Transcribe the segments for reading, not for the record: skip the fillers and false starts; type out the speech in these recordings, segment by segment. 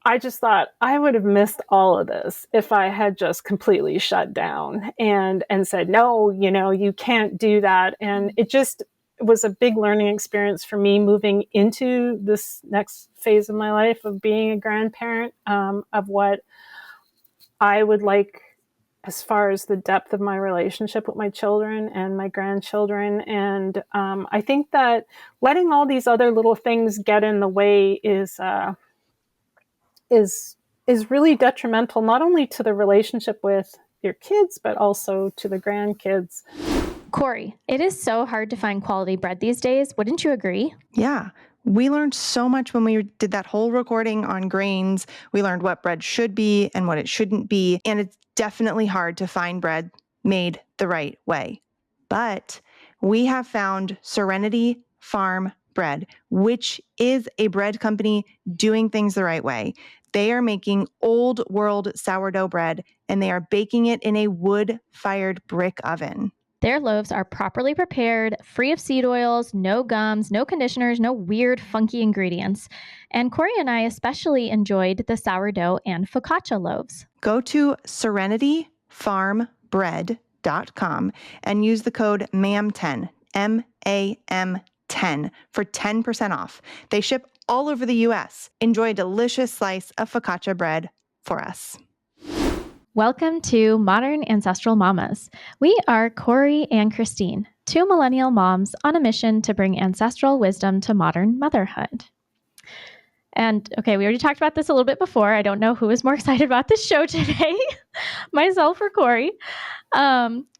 I just thought I would have missed all of this if I had just completely shut down and said, no, you can't do that. And it just was a big learning experience for me moving into this next phase of my life of being a grandparent, of what I would like as far as the depth of my relationship with my children and my grandchildren. And I think that letting all these other little things get in the way is really detrimental, not only to the relationship with your kids, but also to the grandkids. Corey, it is so hard to find quality bread these days. Wouldn't you agree? Yeah. We learned so much when we did that whole recording on grains. We learned what bread should be and what it shouldn't be. And it's definitely hard to find bread made the right way. But we have found Serenity Farm Bread, which is a bread company doing things the right way. They are making old world sourdough bread, and they are baking it in a wood-fired brick oven. Their loaves are properly prepared, free of seed oils, no gums, no conditioners, no weird, funky ingredients. And Corey and I especially enjoyed the sourdough and focaccia loaves. Go to serenityfarmbread.com and use the code MAM10, MAM10, for 10% off. They ship all over the U.S. Enjoy a delicious slice of focaccia bread for us. Welcome to Modern Ancestral Mamas. We are Corey and Christine, two millennial moms on a mission to bring ancestral wisdom to modern motherhood. And okay, we already talked about this a little bit before. I don't know who is more excited about this show today, myself or Corey.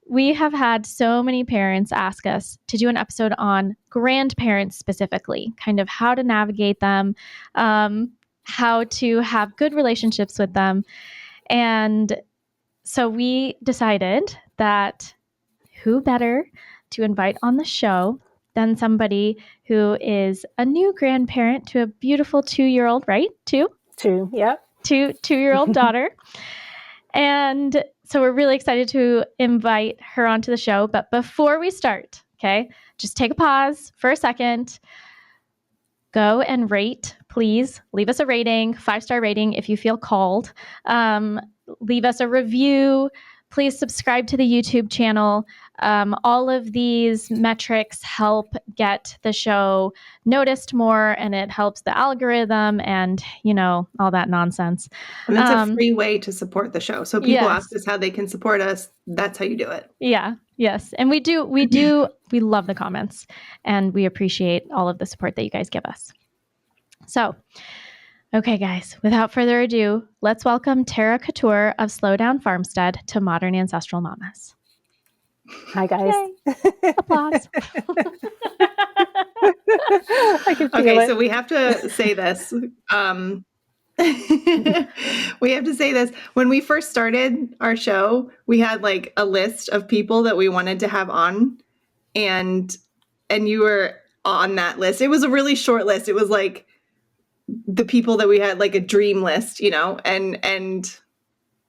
We have had so many parents ask us to do an episode on grandparents specifically, kind of how to navigate them, how to have good relationships with them. And so we decided that who better to invite on the show than somebody who is a new grandparent to a beautiful 2-year-old, right? Two, yep. 2-year-old daughter. And so we're really excited to invite her onto the show. But before we start, okay, just take a pause for a second. Go and rate, please. Leave us a rating, 5-star rating if you feel called. Leave us a review. Please subscribe to the YouTube channel. All of these metrics help get the show noticed more, and it helps the algorithm and, all that nonsense. And it's a free way to support the show. So people ask us how they can support us. That's how you do it. Yeah. Yes. And we love the comments, and we appreciate all of the support that you guys give us. So, okay, guys, without further ado, let's welcome Tara Couture of Slowdown Farmstead to Modern Ancestral Mamas. Hi, guys. Applause. I can feel it. So we have to say this. We have to say this. When we first started our show, we had like a list of people that we wanted to have on, and you were on that list. It was a really short list. It was like the people that we had, like a dream list, and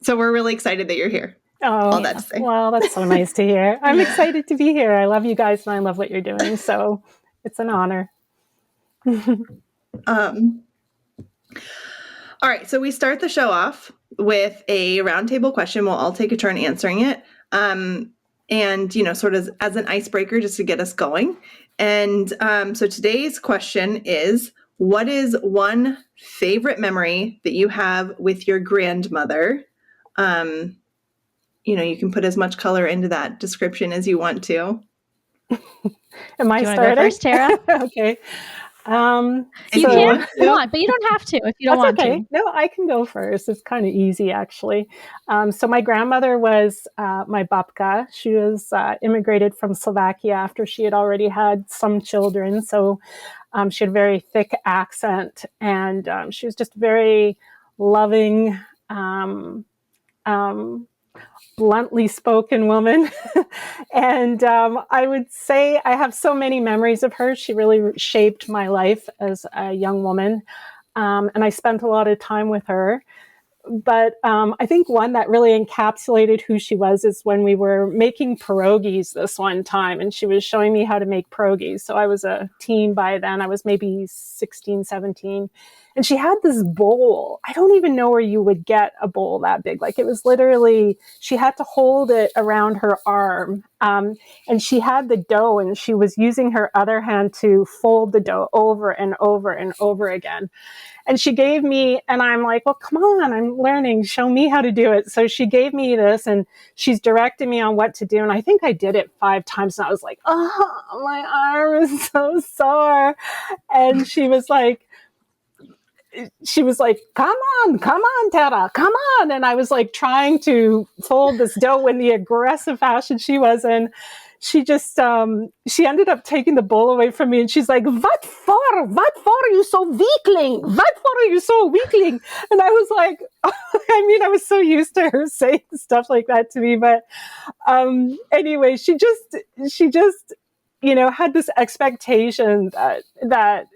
so we're really excited that you're here. Oh, all that to say. Well, that's so nice to hear. I'm excited to be here. I love you guys and I love what you're doing. So it's an honor. All right. So we start the show off with a roundtable question. We'll all take a turn answering it. And, sort of as an icebreaker just to get us going. And so today's question is, what is one favorite memory that you have with your grandmother? You can put as much color into that description as you want to. Am I starting? Go first, Tara? Okay. You can if you want, but you don't have to if you don't want to. No, I can go first. It's kind of easy, actually. So my grandmother was my babka. She was immigrated from Slovakia after she had already had some children. So she had a very thick accent, and she was just very loving, bluntly spoken woman. And I would say I have so many memories of her. She really shaped my life as a young woman. And I spent a lot of time with her. But I think one that really encapsulated who she was is when we were making pierogies this one time, and she was showing me how to make pierogies. So I was a teen by then. I was maybe 16, 17. And she had this bowl. I don't even know where you would get a bowl that big. Like, it was literally, she had to hold it around her arm. And she had the dough, and she was using her other hand to fold the dough over and over and over again. And she gave me, and I'm like, well, come on, I'm learning. Show me how to do it. So she gave me this, and she's directing me on what to do. And I think I did it 5 times. And I was like, oh, my arm is so sore. And she was like, come on, Tara, come on. And I was like trying to fold this dough in the aggressive fashion she was in. She just, she ended up taking the bowl away from me, and she's like, what for? What for are you so weakling? What for are you so weakling? And I was like, I mean, I was so used to her saying stuff like that to me. But anyway, she just, you know, had this expectation that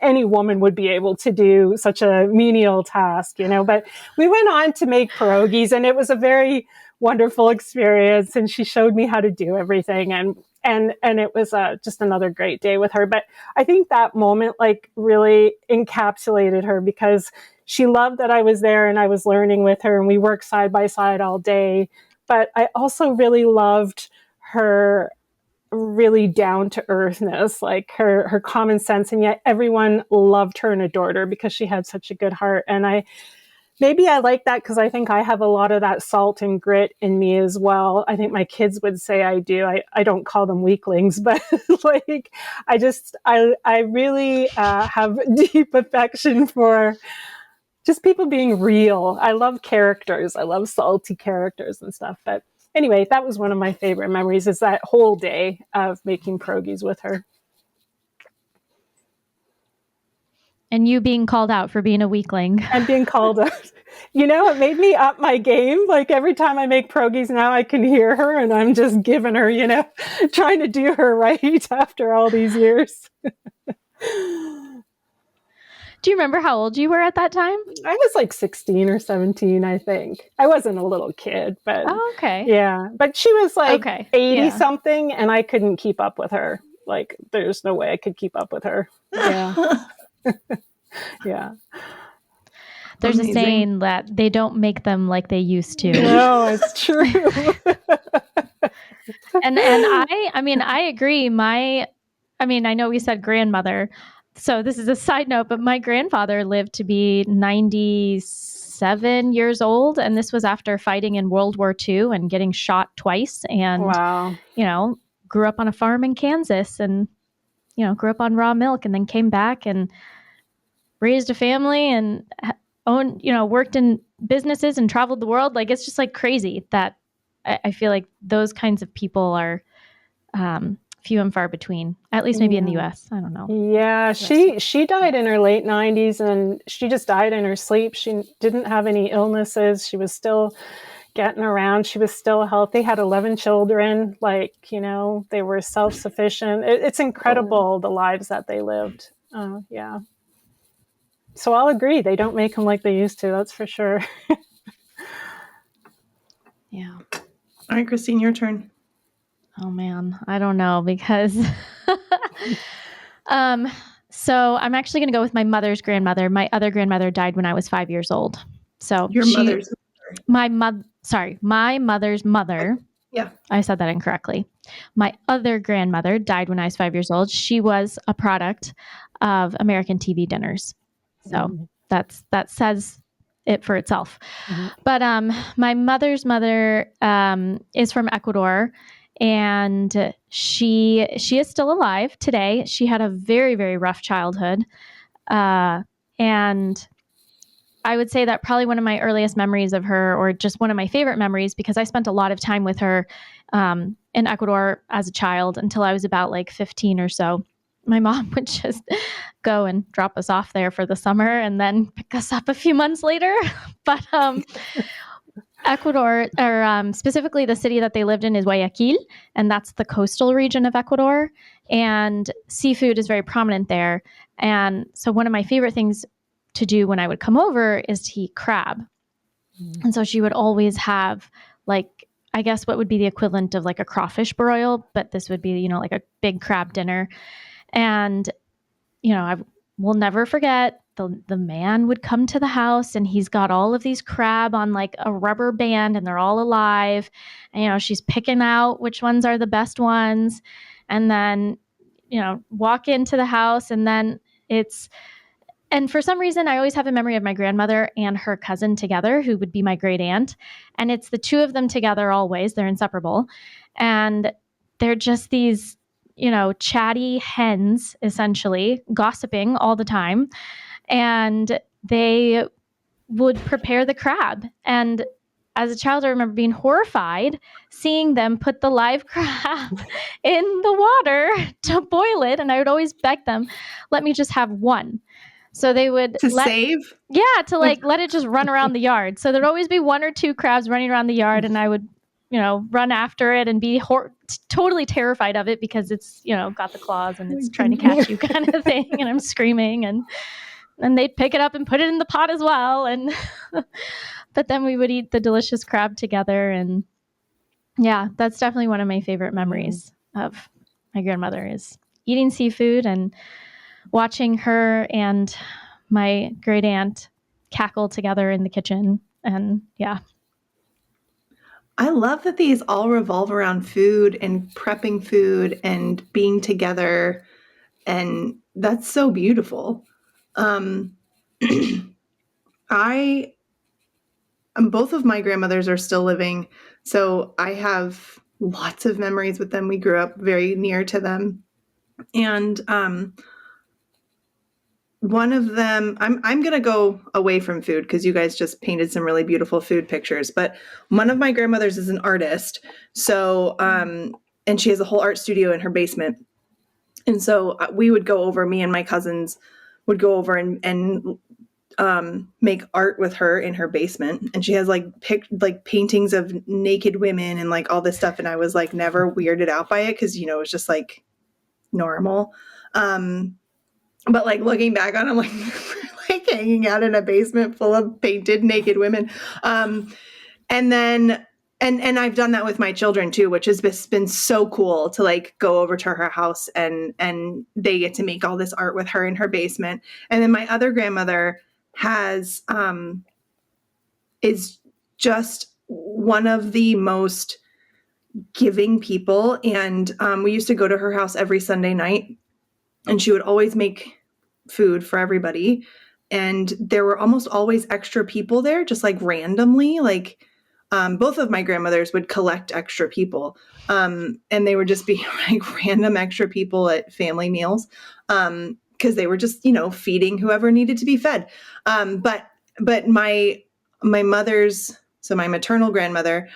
any woman would be able to do such a menial task, you know. But we went on to make pierogies, and it was a very wonderful experience. And she showed me how to do everything, and it was just another great day with her. But I think that moment like really encapsulated her, because she loved that I was there and I was learning with her, and we worked side by side all day. But I also really loved her really down to earthness, like her common sense, and yet everyone loved her and adored her because she had such a good heart. And I like that because I think I have a lot of that salt and grit in me as well. I think my kids would say I do. I don't call them weaklings, but like I really have deep affection for just people being real. I love characters. I love salty characters and stuff. But anyway, that was one of my favorite memories, is that whole day of making pierogies with her. And you being called out for being a weakling. And being called out. You know, it made me up my game. Like, every time I make pierogies now, I can hear her, and I'm just giving her, you know, trying to do her right after all these years. Do you remember how old you were at that time? I was like 16 or 17, I think. I wasn't a little kid, but okay. Yeah. But she was like 80 yeah. something, and I couldn't keep up with her. Like, there's no way I could keep up with her. Yeah. Yeah. There's Amazing. a saying that they don't make them like they used to. No, it's true. and I agree. I know we said grandmother. So this is a side note, but my grandfather lived to be 97 years old. And this was after fighting in World War II and getting shot twice. And, wow. You know, grew up on a farm in Kansas, and, you know, grew up on raw milk, and then came back and raised a family and owned, you know, worked in businesses and traveled the world. Like, it's just like crazy that I feel like those kinds of people are few and far between, at least maybe in the US. I don't know. Yeah, she died in her late 90s, and she just died in her sleep. She didn't have any illnesses. She was still getting around. She was still healthy, had 11 children. Like, you know, they were self-sufficient. It's incredible, the lives that they lived. Yeah. So I'll agree. They don't make them like they used to. That's for sure. Yeah. All right, Christine, your turn. Oh man, I don't know, because so I'm actually going to go with my mother's grandmother. My other grandmother died when I was 5 years old. So my mother's mother. Yeah. I said that incorrectly. My other grandmother died when I was 5 years old. She was a product of American TV dinners. So that says it for itself. Mm-hmm. But my mother's mother is from Ecuador, and she is still alive today. She had a very, very rough childhood. And I would say that probably one of my earliest memories of her, or just one of my favorite memories, because I spent a lot of time with her in Ecuador as a child until I was about like 15 or so. My mom would just go and drop us off there for the summer and then pick us up a few months later. But Ecuador, or specifically the city that they lived in, is Guayaquil, and that's the coastal region of Ecuador. And seafood is very prominent there. And so one of my favorite things to do when I would come over is to eat crab. And so she would always have, like, I guess what would be the equivalent of like a crawfish broil, but this would be, you know, like a big crab dinner. And, you know, I will never forget the man would come to the house and he's got all of these crab on like a rubber band and they're all alive. And, she's picking out which ones are the best ones. And then, walk into the house and then and for some reason, I always have a memory of my grandmother and her cousin together, who would be my great aunt. And it's the two of them together always. They're inseparable. And they're just these, chatty hens, essentially, gossiping all the time. And they would prepare the crab. And as a child, I remember being horrified seeing them put the live crab in the water to boil it. And I would always beg them, let me just have one. So they would save? Yeah, to like let it just run around the yard. So there'd always be one or two crabs running around the yard and I would, run after it and be totally terrified of it because it's, got the claws and it's trying to catch you kind of thing. And I'm screaming and they'd pick it up and put it in the pot as well. And but then we would eat the delicious crab together. And yeah, that's definitely one of my favorite memories of my grandmother is eating seafood and watching her and my great aunt cackle together in the kitchen. And yeah. I love that these all revolve around food and prepping food and being together. And that's so beautiful. Both of my grandmothers are still living, so I have lots of memories with them. We grew up very near to them. And one of them, I'm going to go away from food because you guys just painted some really beautiful food pictures. But one of my grandmothers is an artist. So, and she has a whole art studio in her basement. And so we would go over, me and my cousins would go over and make art with her in her basement. And she has like paintings of naked women and like all this stuff. And I was like never weirded out by it because, it was just like normal. But like looking back on it, I'm like, like hanging out in a basement full of painted naked women. And then, and I've done that with my children too, which has been so cool to like go over to her house and they get to make all this art with her in her basement. And then my other grandmother is just one of the most giving people. And we used to go to her house every Sunday night. And she would always make food for everybody. And there were almost always extra people there, just like randomly. Like both of my grandmothers would collect extra people. And they would just be like random extra people at family meals. Because they were just, feeding whoever needed to be fed. But my mother's, so my maternal grandmother,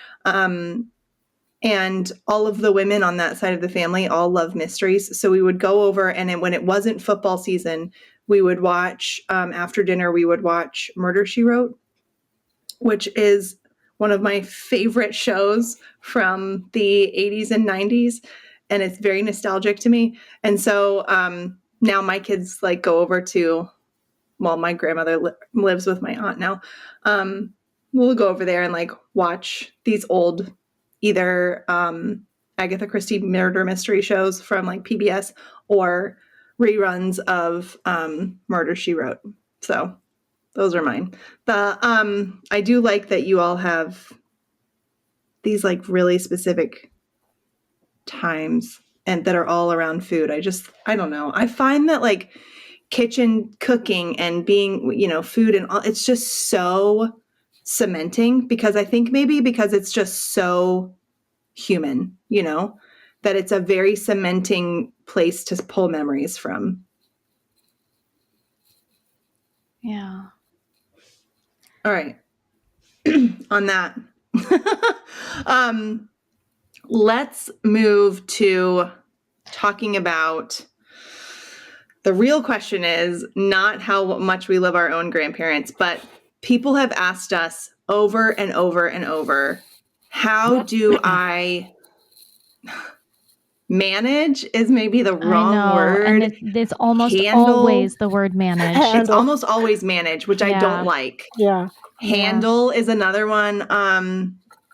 and all of the women on that side of the family all love mysteries. So we would go over and when it wasn't football season, we would watch, after dinner, we would watch Murder, She Wrote, which is one of my favorite shows from the 80s and 90s. And it's very nostalgic to me. And so now my kids like go over to, well, my grandmother lives with my aunt now. We'll go over there and like watch these old either Agatha Christie murder mystery shows from like PBS or reruns of Murder, She Wrote. So those are mine. I do like that you all have these like really specific times and that are all around food. I don't know. I find that like kitchen cooking and being, food and all, it's just so cementing because I think maybe because it's just so human, that it's a very cementing place to pull memories from. Yeah. All right. On that, let's move to talking about the real question is not how much we love our own grandparents, but people have asked us over and over and over, how do I manage is maybe the wrong word. And it's almost always the word manage. It's almost always manage, which I don't like. Yeah. Handle is another one.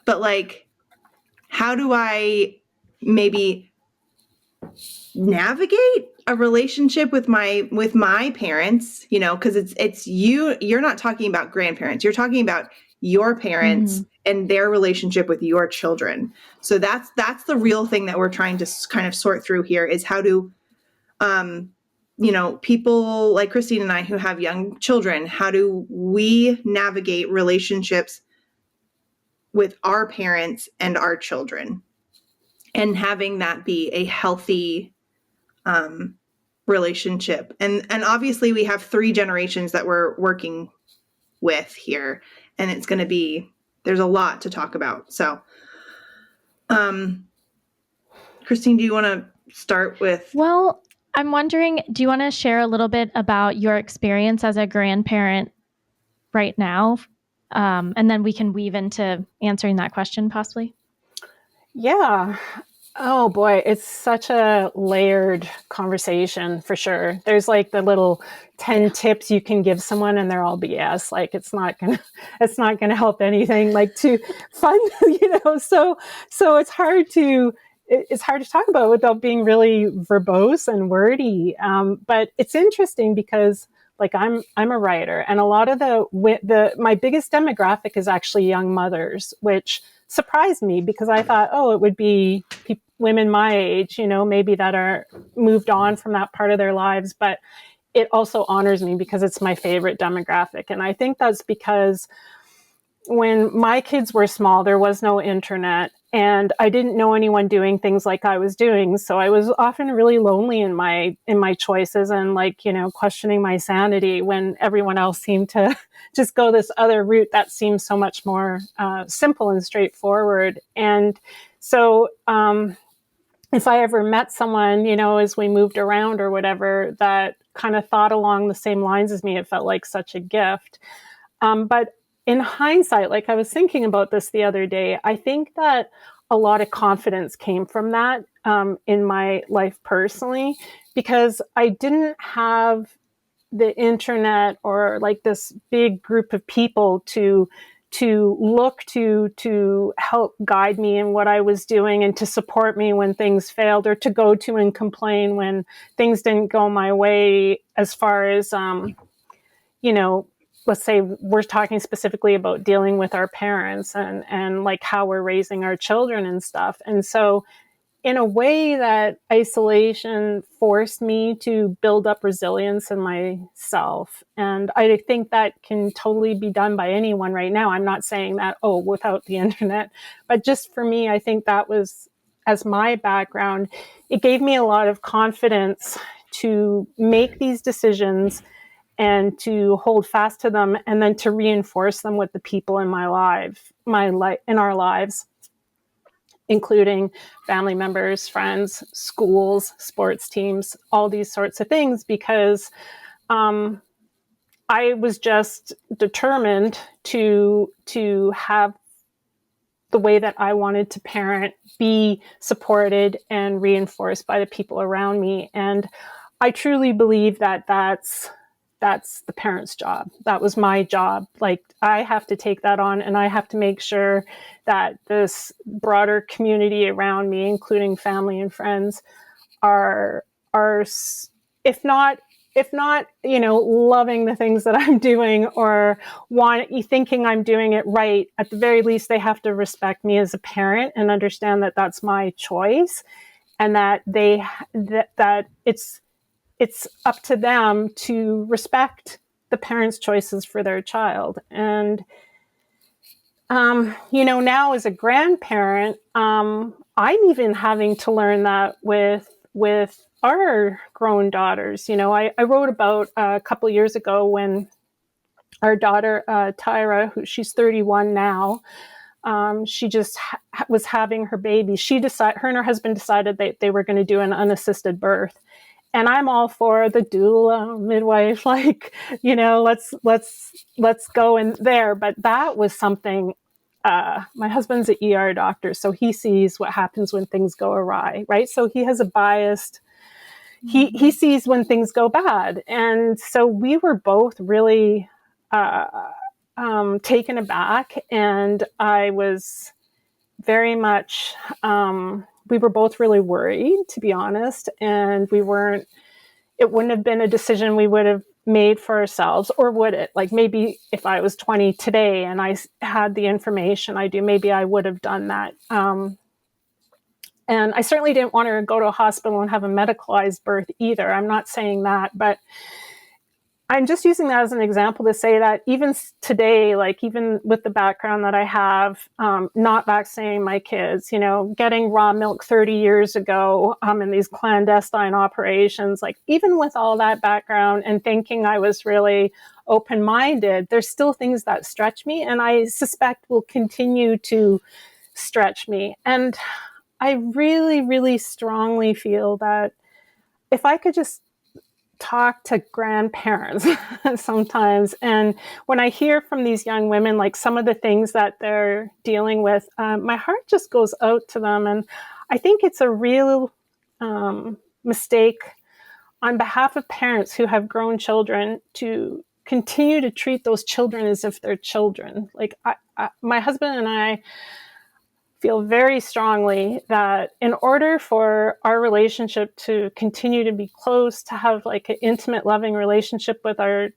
But like, how do I maybe navigate a relationship with my parents, you know, because it's you're not talking about grandparents, you're talking about your parents and their relationship with your children. So that's the real thing that we're trying to kind of sort through here, is how to you know, people like Christine and I who have young children, how do we navigate relationships with our parents and our children, and having that be a healthy relationship. And obviously we have 3 generations that we're working with here, and it's going to be, there's a lot to talk about. So Christine, do you want to start with? Well, I'm wondering, do you want to share a little bit about your experience as a grandparent right now? And then we can weave into answering that question possibly. Yeah. Oh boy, it's such a layered conversation for sure. There's like the little 10 tips you can give someone and they're all BS. Like it's not gonna help anything like too fun, you know. So it's hard to talk about without being really verbose and wordy. But it's interesting because like I'm a writer, and a lot of my biggest demographic is actually young mothers, which surprised me because I thought, oh, it would be women my age, you know, maybe that are moved on from that part of their lives. But it also honors me because it's my favorite demographic. And I think that's because when my kids were small, there was no internet, and I didn't know anyone doing things like I was doing. So I was often really lonely in my choices, and like, you know, questioning my sanity when everyone else seemed to just go this other route that seems so much more simple and straightforward. And so if I ever met someone, you know, as we moved around or whatever, that kind of thought along the same lines as me, it felt like such a gift. But in hindsight, like I was thinking about this the other day, I think that a lot of confidence came from that in my life personally, because I didn't have the internet or like this big group of people to look to help guide me in what I was doing and to support me when things failed, or to go to and complain when things didn't go my way, as far as, you know, let's say we're talking specifically about dealing with our parents and like how we're raising our children and stuff. And so in a way, that isolation forced me to build up resilience in myself. And I think that can totally be done by anyone right now. I'm not saying that, oh, without the internet, but just for me, I think that was, as my background, it gave me a lot of confidence to make these decisions and to hold fast to them, and then to reinforce them with the people in in our lives, including family members, friends, schools, sports teams, all these sorts of things, because I was just determined to have the way that I wanted to parent be supported and reinforced by the people around me. And I truly believe that that's the parent's job. That was my job. Like, I have to take that on, and I have to make sure that this broader community around me, including family and friends, are if not, you know, loving the things that I'm doing or thinking I'm doing it right, at the very least, they have to respect me as a parent and understand that that's my choice, and that that it's up to them to respect the parents' choices for their child. And, you know, now as a grandparent, I'm even having to learn that with our grown daughters. You know, I wrote about a couple years ago when our daughter, Tyra, she's 31 now, she just was having her baby. Her and her husband decided that they were going to do an unassisted birth. And I'm all for the doula, midwife, like, you know, let's go in there. But that was something, my husband's an ER doctor, so he sees what happens when things go awry, right? So he has a biased, he sees when things go bad. And so we were both really taken aback, and I was very much, we were both really worried, to be honest, and we weren't it wouldn't have been a decision we would have made for ourselves, or would it? Like maybe if I was 20 today and I had the information I do, maybe I would have done that. And I certainly didn't want to go to a hospital and have a medicalized birth either. I'm not saying that, but I'm just using that as an example to say that even today, like even with the background that I have, not vaccinating my kids, getting raw milk 30 years ago in these clandestine operations, like even with all that background and thinking I was really open-minded, there's still things that stretch me, and I suspect will continue to stretch me. And I really, really strongly feel that if I could just talk to grandparents sometimes, and when I hear from these young women, like some of the things that they're dealing with, my heart just goes out to them. And I think it's a real mistake on behalf of parents who have grown children to continue to treat those children as if they're children. Like my husband and I feel very strongly that in order for our relationship to continue to be close, to have like an intimate, loving relationship with our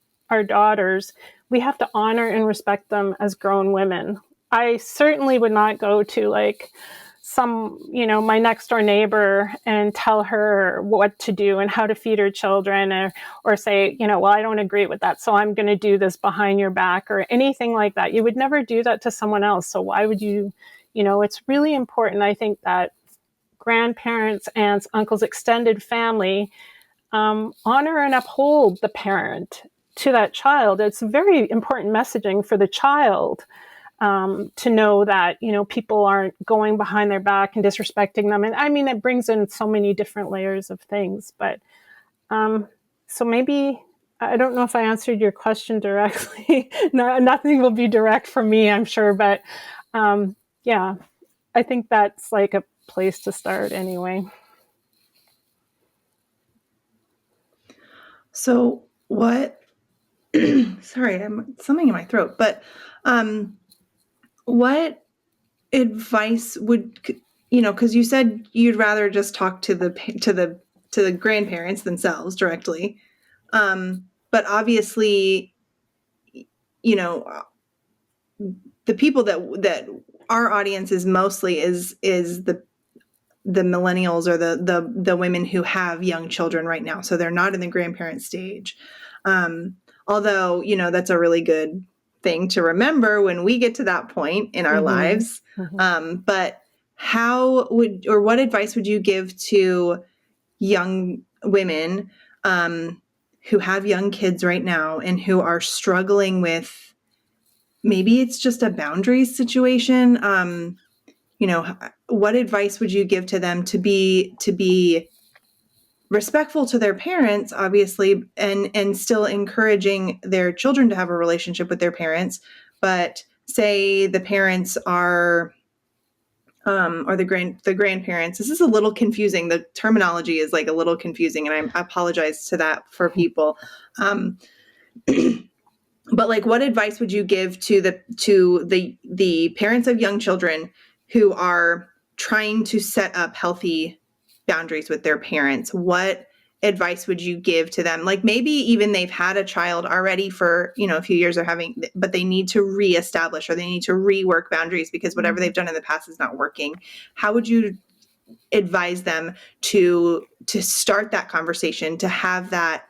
daughters, we have to honor and respect them as grown women. I certainly would not go to like my next door neighbor and tell her what to do and how to feed her children, or say, well, I don't agree with that, so I'm going to do this behind your back, or anything like that. You would never do that to someone else. So why would you? It's really important, I think, that grandparents, aunts, uncles, extended family honor and uphold the parent to that child. It's very important messaging for the child to know that, people aren't going behind their back and disrespecting them. And I mean, it brings in so many different layers of things. But so maybe, I don't know if I answered your question directly. Nothing will be direct from me, I'm sure. But yeah, I think that's like a place to start anyway. So what, sorry, I'm something in my throat, but what advice would, because you said you'd rather just talk to the grandparents themselves directly. But obviously, the people that our audience is mostly is the millennials, or the women who have young children right now. So they're not in the grandparent stage. Although, that's a really good thing to remember when we get to that point in our lives. But what advice would you give to young women who have young kids right now and who are struggling with, maybe it's just a boundaries situation? What advice would you give to them to be respectful to their parents, obviously, and still encouraging their children to have a relationship with their parents, but say the parents are, or the grandparents. This is a little confusing. The terminology is like a little confusing, and I apologize to that for people. But like, what advice would you give to the parents of young children who are trying to set up healthy boundaries with their parents? What advice would you give to them? Like maybe even they've had a child already for, a few years, but they need to reestablish, or they need to rework boundaries because whatever they've done in the past is not working. How would you advise them to start that conversation, to have that,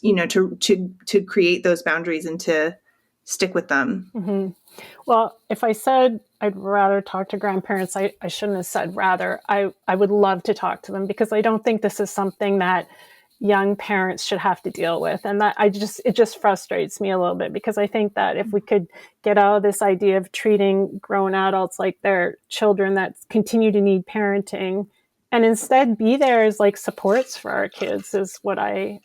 to create those boundaries and to stick with them? Well, if I said I'd rather talk to grandparents, I shouldn't have said rather. I would love to talk to them, because I don't think this is something that young parents should have to deal with. And that it just frustrates me a little bit, because I think that if we could get out of this idea of treating grown adults like they're children that continue to need parenting, and instead be there as like supports for our kids, is what I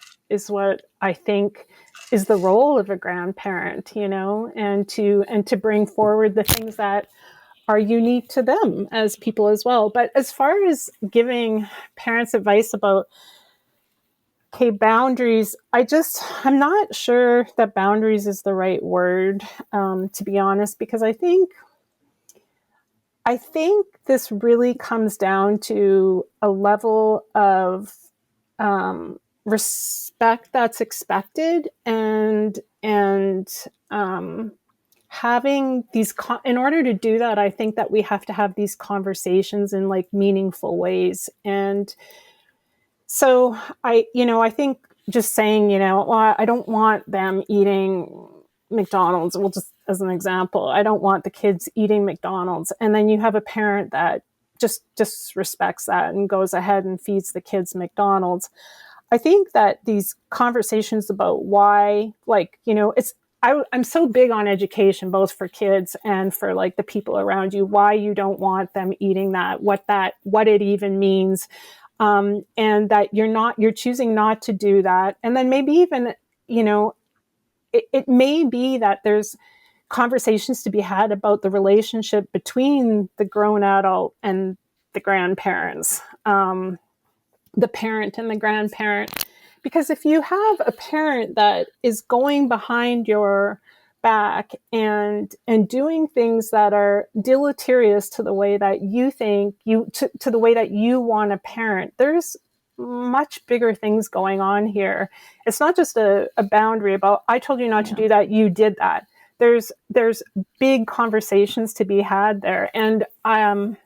think is the role of a grandparent, and to bring forward the things that are unique to them as people as well. But as far as giving parents advice about boundaries, I'm not sure that boundaries is the right word, to be honest, because I think this really comes down to a level of respect that's expected, and having these in order to do that, I think that we have to have these conversations in like meaningful ways. And so I think just saying, well, I don't want them eating McDonald's. Well, just as an example, I don't want the kids eating McDonald's. And then you have a parent that just disrespects that and goes ahead and feeds the kids McDonald's. I think that these conversations about why, like, I'm so big on education, both for kids and for like the people around you, why you don't want them eating that, what it even means. And that you're choosing not to do that. And then maybe even, it may be that there's conversations to be had about the relationship between the grown adult and the grandparents, the parent and the grandparent. Because if you have a parent that is going behind your back and doing things that are deleterious to the way that you think to the way that you want to parent, there's much bigger things going on here. It's not just a boundary about, I told you not to do that, you did that. There's big conversations to be had there. And I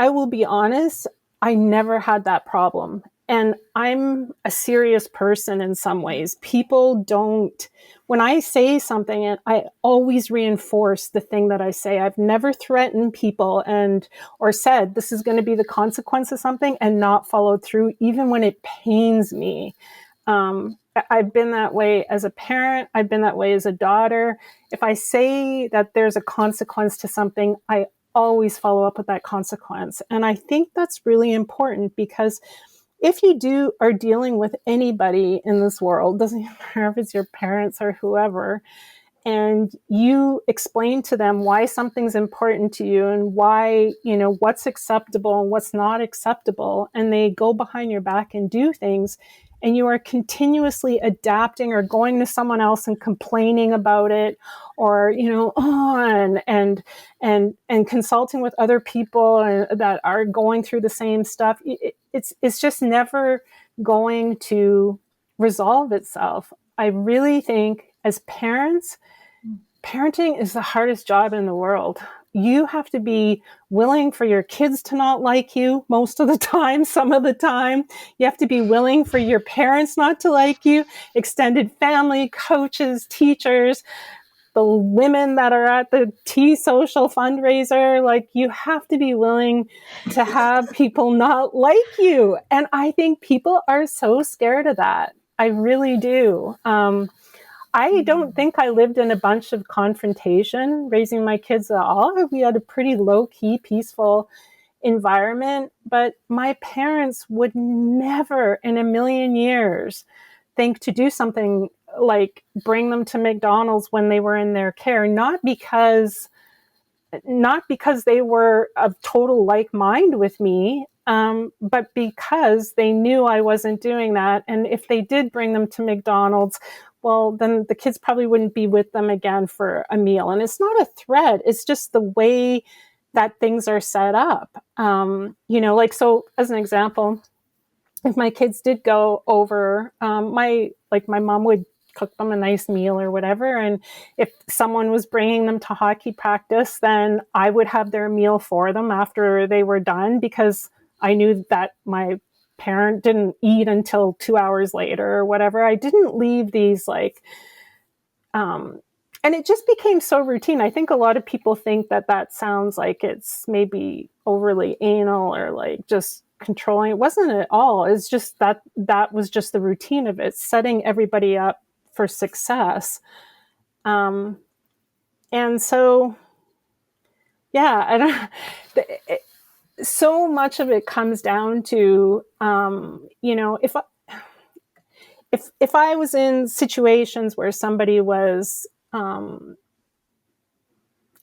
will be honest, I never had that problem. And I'm a serious person in some ways. People don't, when I say something, I always reinforce the thing that I say. I've never threatened people or said this is going to be the consequence of something and not followed through, even when it pains me. I've been that way as a parent. I've been that way as a daughter. If I say that there's a consequence to something, I always follow up with that consequence. And I think that's really important, because if you are dealing with anybody in this world, doesn't matter if it's your parents or whoever, and you explain to them why something's important to you and why, what's acceptable and what's not acceptable, and they go behind your back and do things, and you are continuously adapting or going to someone else and complaining about it, or, and consulting with other people that are going through the same stuff, it's just never going to resolve itself. I really think as parents, parenting is the hardest job in the world. You have to be willing for your kids to not like you most of the time, some of the time. You have to be willing for your parents not to like you, extended family, coaches, teachers, the women that are at the tea social fundraiser. Like, you have to be willing to have people not like you. And I think people are so scared of that. I really do. I don't think I lived in a bunch of confrontation raising my kids at all. We had a pretty low-key, peaceful environment, but my parents would never in a million years think to do something like bring them to McDonald's when they were in their care, not because they were of total like mind with me, but because they knew I wasn't doing that. And if they did bring them to McDonald's, well, then the kids probably wouldn't be with them again for a meal. And it's not a threat. It's just the way that things are set up. So as an example, if my kids did go over, my mom would cook them a nice meal or whatever. And if someone was bringing them to hockey practice, then I would have their meal for them after they were done, because I knew that my parent didn't eat until 2 hours later or whatever. I didn't leave these and it just became so routine. I think a lot of people think that sounds like it's maybe overly anal or like just controlling. It wasn't at all. It's just that was just the routine of it, setting everybody up for success. And so, yeah, I don't. So much of it comes down to, if I was in situations where somebody was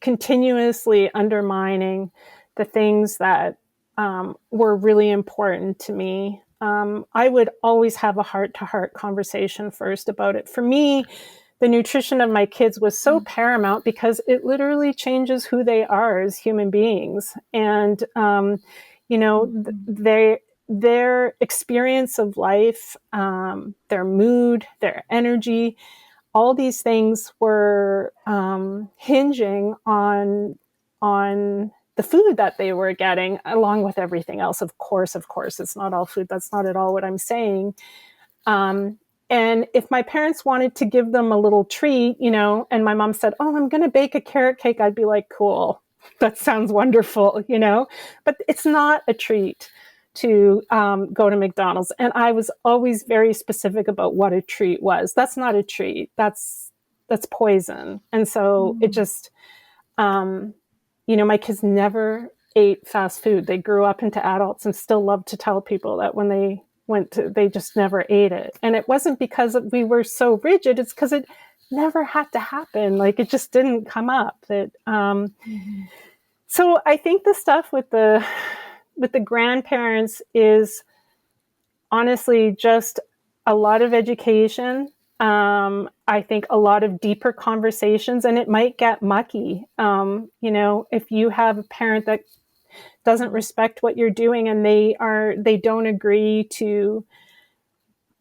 continuously undermining the things that were really important to me, I would always have a heart-to-heart conversation first about it. For me, the nutrition of my kids was so paramount because it literally changes who they are as human beings. And, their experience of life, their mood, their energy, all these things were hinging on the food that they were getting, along with everything else. Of course, it's not all food. That's not at all what I'm saying. And if my parents wanted to give them a little treat, and my mom said, "Oh, I'm going to bake a carrot cake," I'd be like, "Cool, that sounds wonderful," But it's not a treat to go to McDonald's. And I was always very specific about what a treat was. That's not a treat. That's poison. And so it just, my kids never ate fast food. They grew up into adults and still love to tell people that when they just never ate it. And it wasn't because we were so rigid. It's because it never had to happen. Like, it just didn't come up. So I think the stuff with the grandparents is honestly just a lot of education. I think a lot of deeper conversations, and it might get mucky. If you have a parent that doesn't respect what you're doing and they don't agree to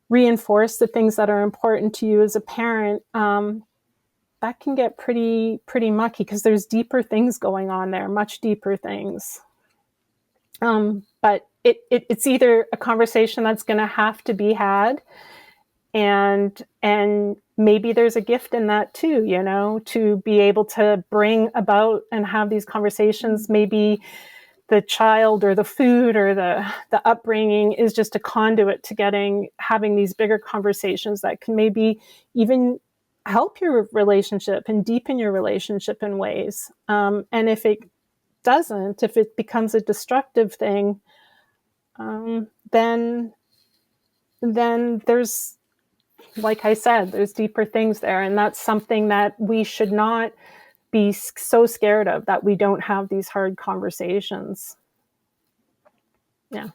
reinforce the things that are important to you as a parent, that can get pretty mucky, because there's deeper things going on there, much deeper things. But it's either a conversation that's going to have to be had, and maybe there's a gift in that too, to be able to bring about and have these conversations. Maybe the child or the food or the upbringing is just a conduit to having these bigger conversations that can maybe even help your relationship and deepen your relationship in ways. And if it becomes a destructive thing, then there's, like I said, there's deeper things there. And that's something that we should not be so scared of, that we don't have these hard conversations. Yeah.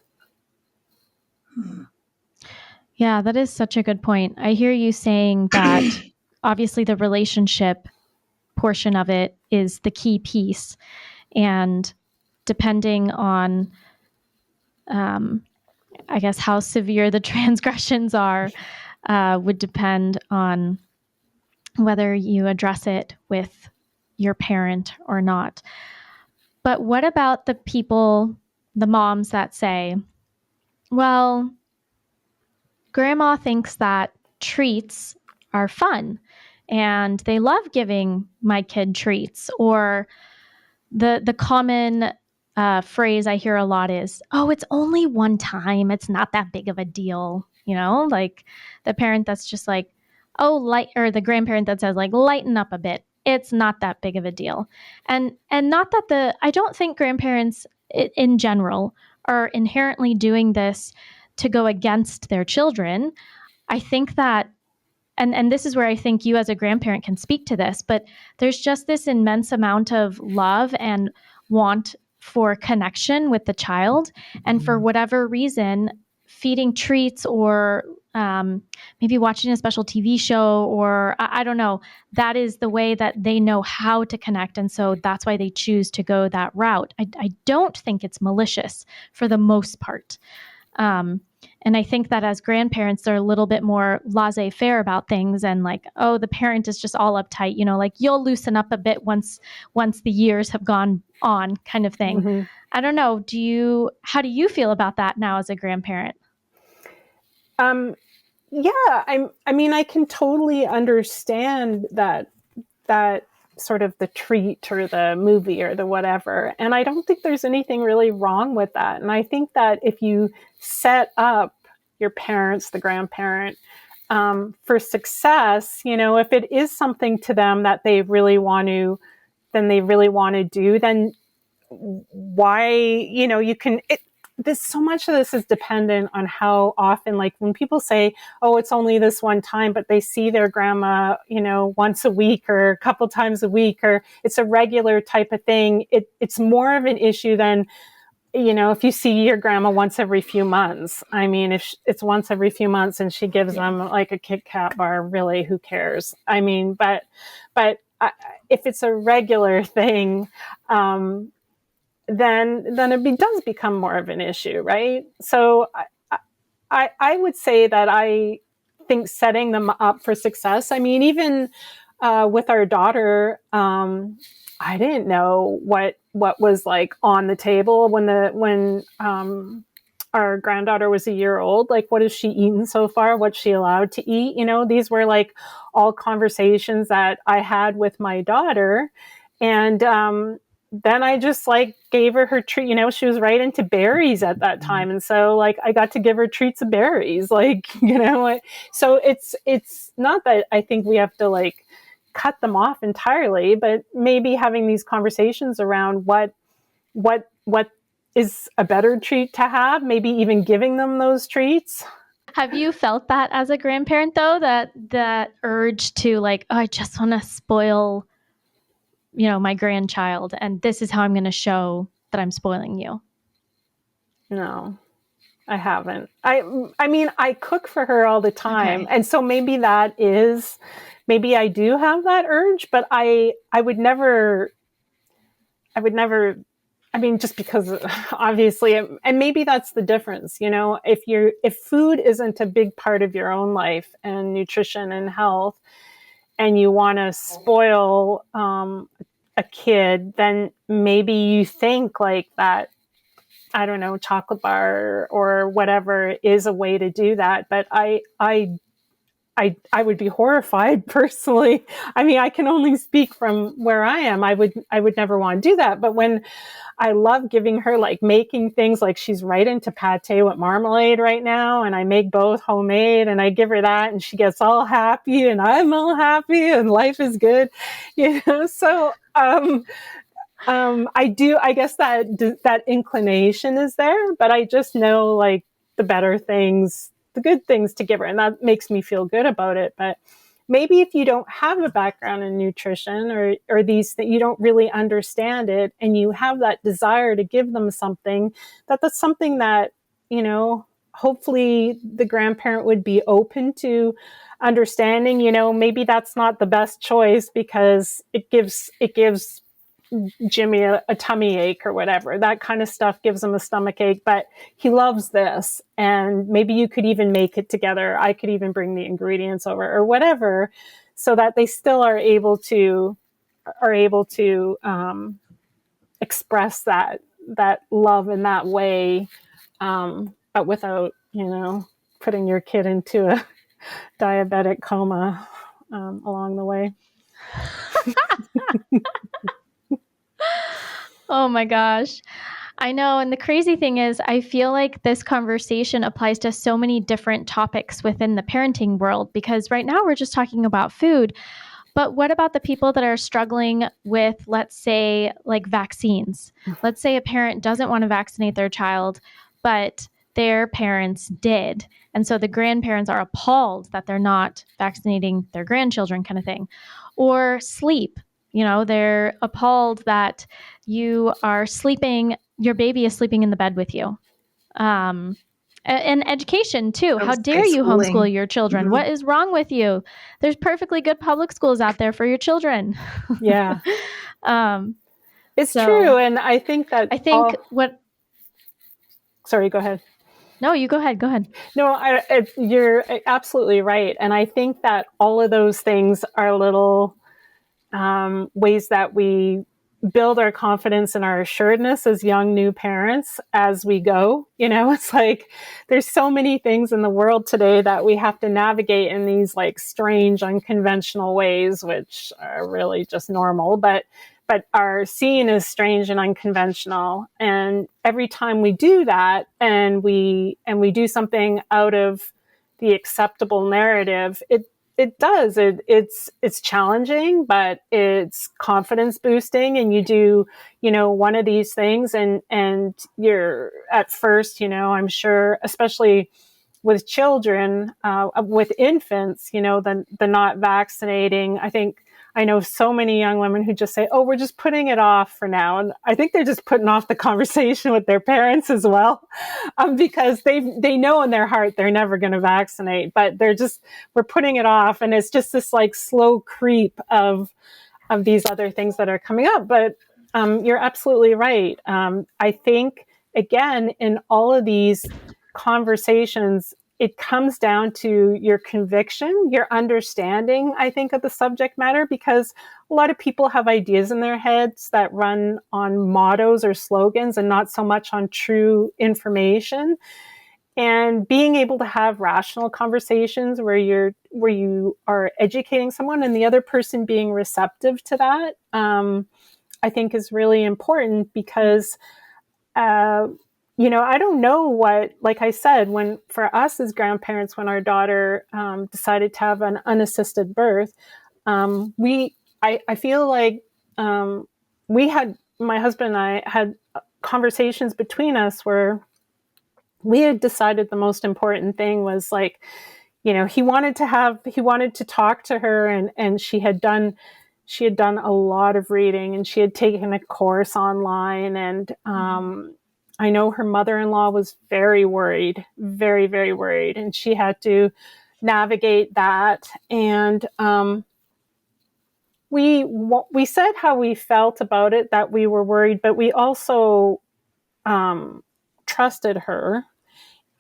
Yeah, that is such a good point. I hear you saying that obviously the relationship portion of it is the key piece. And depending on, I guess, how severe the transgressions are, would depend on whether you address it with your parent or not. But what about the moms that say, well, grandma thinks that treats are fun and they love giving my kid treats? Or the common phrase I hear a lot is, "Oh, it's only one time. It's not that big of a deal." Like the parent that's just like, "Oh, or the grandparent that says, like, lighten up a bit. It's not that big of a deal." And not that I don't think grandparents in general are inherently doing this to go against their children. I think that, and this is where I think you as a grandparent can speak to this, but there's just this immense amount of love and want for connection with the child. And for whatever reason, feeding treats or maybe watching a special TV show, or I don't know, that is the way that they know how to connect. And so that's why they choose to go that route. I don't think it's malicious for the most part. And I think that as grandparents, they're a little bit more laissez-faire about things, and like, oh, the parent is just all uptight, like you'll loosen up a bit once the years have gone on, kind of thing. Mm-hmm. I don't know. How do you feel about that now as a grandparent? Yeah, I mean, I can totally understand that sort of the treat or the movie or the whatever. And I don't think there's anything really wrong with that. And I think that if you set up your parents, the grandparent, for success, if it is something to them that they really want to do, then why, you can, so much of this is dependent on how often, like when people say, oh, it's only this one time, but they see their grandma, once a week or a couple times a week, or it's a regular type of thing. It's more of an issue than, if you see your grandma once every few months. I mean, if it's once every few months and she gives them like a Kit Kat bar, really, who cares? I mean, but if it's a regular thing, then it does become more of an issue, right? So I would say that I think setting them up for success. I mean, even with our daughter, I didn't know what was like on the table when our granddaughter was a year old. Like, what has she eaten so far? What's she allowed to eat? You know, these were like all conversations that I had with my daughter. And then I just like gave her treat. You know, she was right into berries at that time. And so like I got to give her treats of berries, like, you know, so it's not that I think we have to like cut them off entirely, but maybe having these conversations around what is a better treat to have, maybe even giving them those treats. Have you felt that as a grandparent, though, that urge to like, oh, I just want to spoil, you know, my grandchild, and this is how I'm going to show that I'm spoiling you? No, I haven't. I mean, I cook for her all the time. Okay. And so maybe I do have that urge, but I would never, I mean, just because obviously, and maybe that's the difference, you know, if food isn't a big part of your own life and nutrition and health, and you want to spoil a kid, then maybe you think like that, I don't know, chocolate bar or whatever is a way to do that. But I would be horrified personally. I mean, I can only speak from where I am. I would never want to do that. But when I love giving her, like making things, like she's right into pate with marmalade right now, and I make both homemade, and I give her that, and she gets all happy, and I'm all happy, and life is good, you know. So I guess that inclination is there, but I just know like the better things, the good things to give her, and that makes me feel good about it. But maybe if you don't have a background in nutrition or these that you don't really understand it, and you have that desire to give them something, that's something that, you know, hopefully the grandparent would be open to understanding. You know, maybe that's not the best choice because it gives Jimmy a tummy ache or whatever. That kind of stuff gives him a stomach ache, but he loves this. And maybe you could even make it together. I could even bring the ingredients over or whatever, so that they still are able to express that love in that way, but without, you know, putting your kid into a diabetic coma along the way. Oh my gosh. I know. And the crazy thing is, I feel like this conversation applies to so many different topics within the parenting world, because right now we're just talking about food. But what about the people that are struggling with, let's say, like vaccines? Let's say a parent doesn't want to vaccinate their child, but their parents did. And so the grandparents are appalled that they're not vaccinating their grandchildren, kind of thing. Or sleep. You know, they're appalled that you are sleeping, your baby is sleeping in the bed with you. And education too. How dare you homeschool your children? Mm-hmm. What is wrong with you? There's perfectly good public schools out there for your children. Yeah. It's true. And I think sorry, go ahead. No, you go ahead. Go ahead. No, you're absolutely right. And I think that all of those things are little ways that we build our confidence and our assuredness as young new parents as we go. You know, it's like there's so many things in the world today that we have to navigate in these like strange, unconventional ways, which are really just normal, but are seen as strange and unconventional. And every time we do that and we do something out of the acceptable narrative, it's challenging, but it's confidence boosting. And you do, you know, one of these things and you're at first, you know, I'm sure, especially with children, with infants, you know, the not vaccinating. I know so many young women who just say, oh, we're just putting it off for now. And I think they're just putting off the conversation with their parents as well, because they know in their heart they're never going to vaccinate, but we're putting it off. And it's just this like slow creep of these other things that are coming up. But You're absolutely right. I think, again, in all of these conversations, it comes down to your conviction, your understanding, I think, of the subject matter, because a lot of people have ideas in their heads that run on mottos or slogans and not so much on true information. And being able to have rational conversations where you are educating someone and the other person being receptive to that, I think is really important, because I don't know what, like I said, when for us as grandparents, when our daughter decided to have an unassisted birth, I feel like we had, my husband and I had conversations between us where we had decided the most important thing was, like, he wanted to talk to her, and she had done a lot of reading, and she had taken a course online, and I know her mother-in-law was very worried, very, very worried, and she had to navigate that. And we said how we felt about it, that we were worried, but we also trusted her,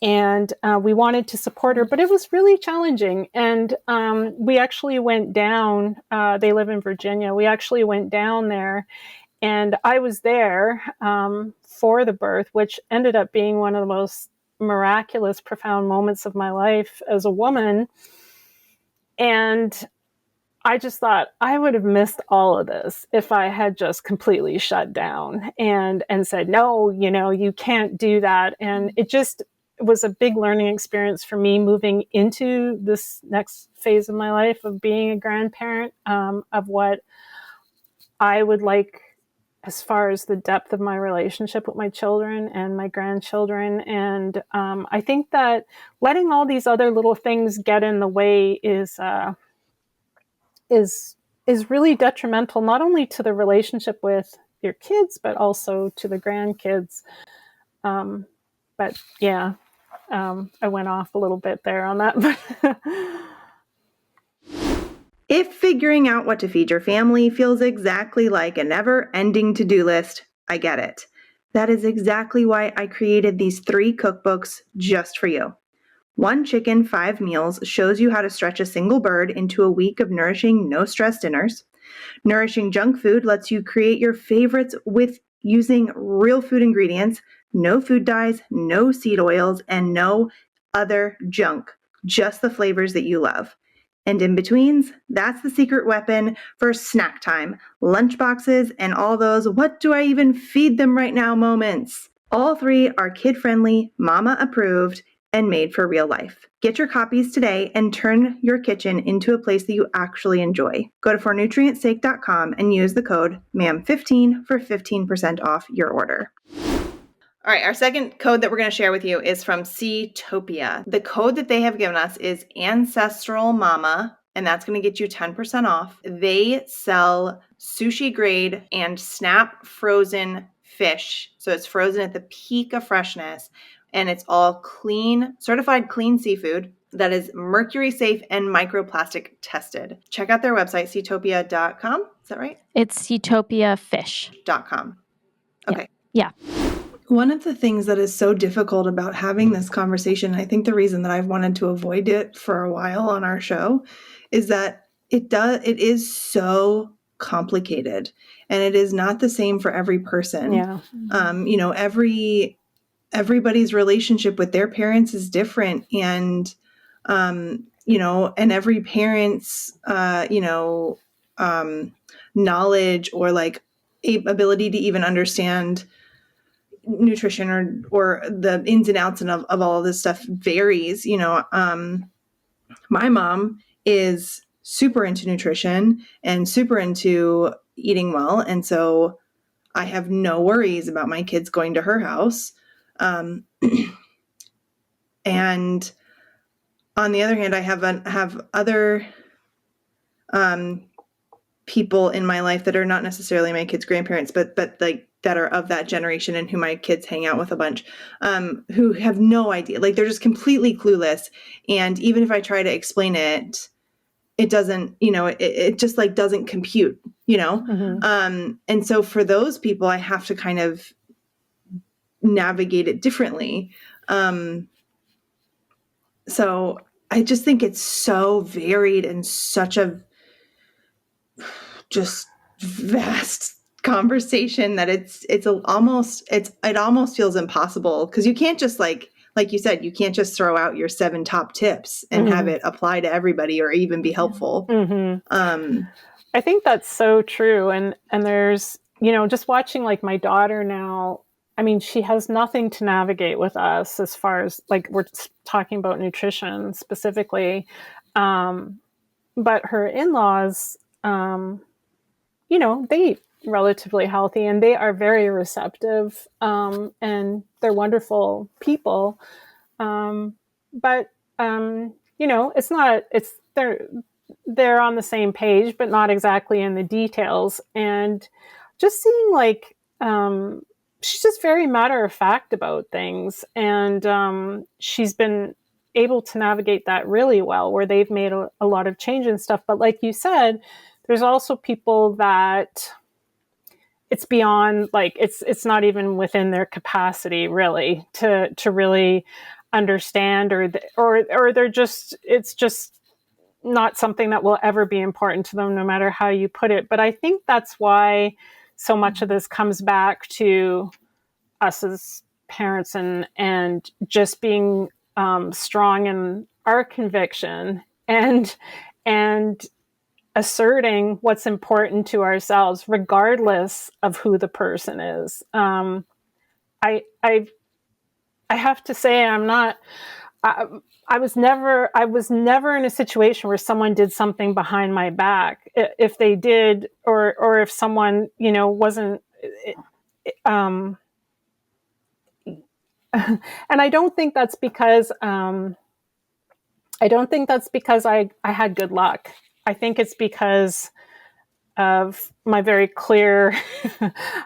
and we wanted to support her, but it was really challenging. And we actually went down, they live in Virginia. We actually went down there, and I was there for the birth, which ended up being one of the most miraculous, profound moments of my life as a woman. And I just thought I would have missed all of this if I had just completely shut down and said, no, you can't do that. And it was a big learning experience for me, moving into this next phase of my life of being a grandparent, of what I would like as far as the depth of my relationship with my children and my grandchildren. And I think that letting all these other little things get in the way is really detrimental, not only to the relationship with your kids, but also to the grandkids. But yeah, I went off a little bit there on that. If figuring out what to feed your family feels exactly like a never-ending to-do list, I get it. That is exactly why I created these 3 cookbooks just for you. 1 Chicken, 5 Meals shows you how to stretch a single bird into a week of nourishing, no-stress dinners. Nourishing Junk Food lets you create your favorites with using real food ingredients, no food dyes, no seed oils, and no other junk, just the flavors that you love. And in betweens, that's the secret weapon for snack time, lunch boxes, and all those what do I even feed them right now moments. All 3 are kid-friendly, mama approved, and made for real life. Get your copies today and turn your kitchen into a place that you actually enjoy. Go to fornutrientsake.com and use the code MAM15 for 15% off your order. All right, our second code that we're going to share with you is from Seatopia. The code that they have given us is Ancestral Mama, and that's going to get you 10% off. They sell sushi grade and snap frozen fish. So it's frozen at the peak of freshness, and it's all clean, certified clean seafood that is mercury safe and microplastic tested. Check out their website, seatopia.com. Is that right? It's utopiafish.com. Okay. Yeah. One of the things that is so difficult about having this conversation, I think the reason that I've wanted to avoid it for a while on our show, is that it is so complicated, and it is not the same for every person. Yeah. Everybody's relationship with their parents is different, and and every parent's knowledge or like ability to even understand nutrition or the ins and outs of all of this stuff varies. My mom is super into nutrition and super into eating well, and so I have no worries about my kids going to her house. And on the other hand, I have other people in my life that are not necessarily my kids' grandparents, but like that are of that generation and who my kids hang out with a bunch, who have no idea. Like, they're just completely clueless. And even if I try to explain it, it doesn't, it just like doesn't compute, and so for those people, I have to kind of navigate it differently. So I just think it's so varied and such a just vast conversation that it almost feels impossible, because you can't just like you said, you can't just throw out your 7 top tips and have it apply to everybody or even be helpful. I think that's so true. And there's, just watching like my daughter now, I mean, she has nothing to navigate with us as far as like we're talking about nutrition specifically. But her in-laws, they eat relatively healthy and they are very receptive, and they're wonderful people. But they're on the same page, but not exactly in the details. And just seeing like, she's just very matter of fact about things. And she's been able to navigate that really well, where they've made a lot of change and stuff. But like you said, there's also people that it's beyond, like, it's not even within their capacity really to really understand, or they're just, it's just not something that will ever be important to them, no matter how you put it. But I think that's why so much of this comes back to us as parents and just being strong in our conviction and asserting what's important to ourselves, regardless of who the person is. I have to say, I was never in a situation where someone did something behind my back. If they did, or if someone, wasn't, and I don't think that's because, I had good luck. I think it's because of my very clear,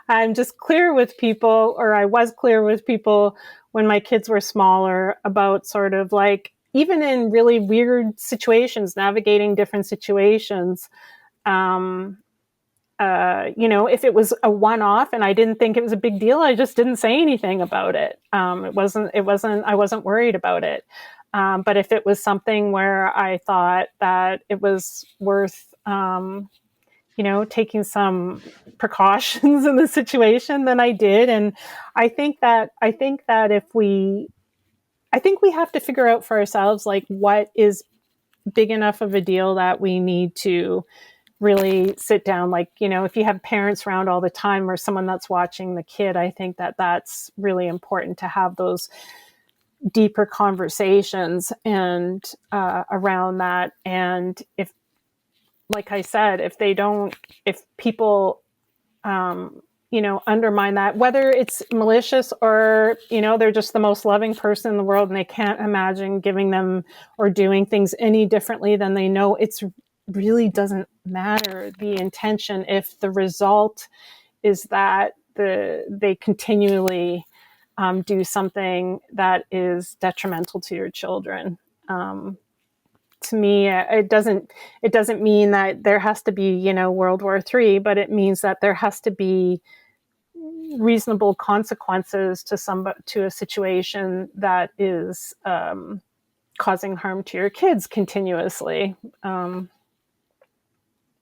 I'm just clear with people, or I was clear with people when my kids were smaller, about sort of like, even in really weird situations, navigating different situations, if it was a one-off and I didn't think it was a big deal, I just didn't say anything about it. I wasn't worried about it. But if it was something where I thought that it was worth, taking some precautions in the situation, then I did. And I think that I think we have to figure out for ourselves, like, what is big enough of a deal that we need to really sit down. Like, if you have parents around all the time, or someone that's watching the kid, I think that that's really important to have those deeper conversations and around that. And if, like I said, if people, undermine that, whether it's malicious or, they're just the most loving person in the world and they can't imagine giving them or doing things any differently than they know, it's really doesn't matter the intention if the result is that they continually do something that is detrimental to your children. To me, it doesn't mean that there has to be, World War III, but it means that there has to be reasonable consequences to a situation that is causing harm to your kids continuously.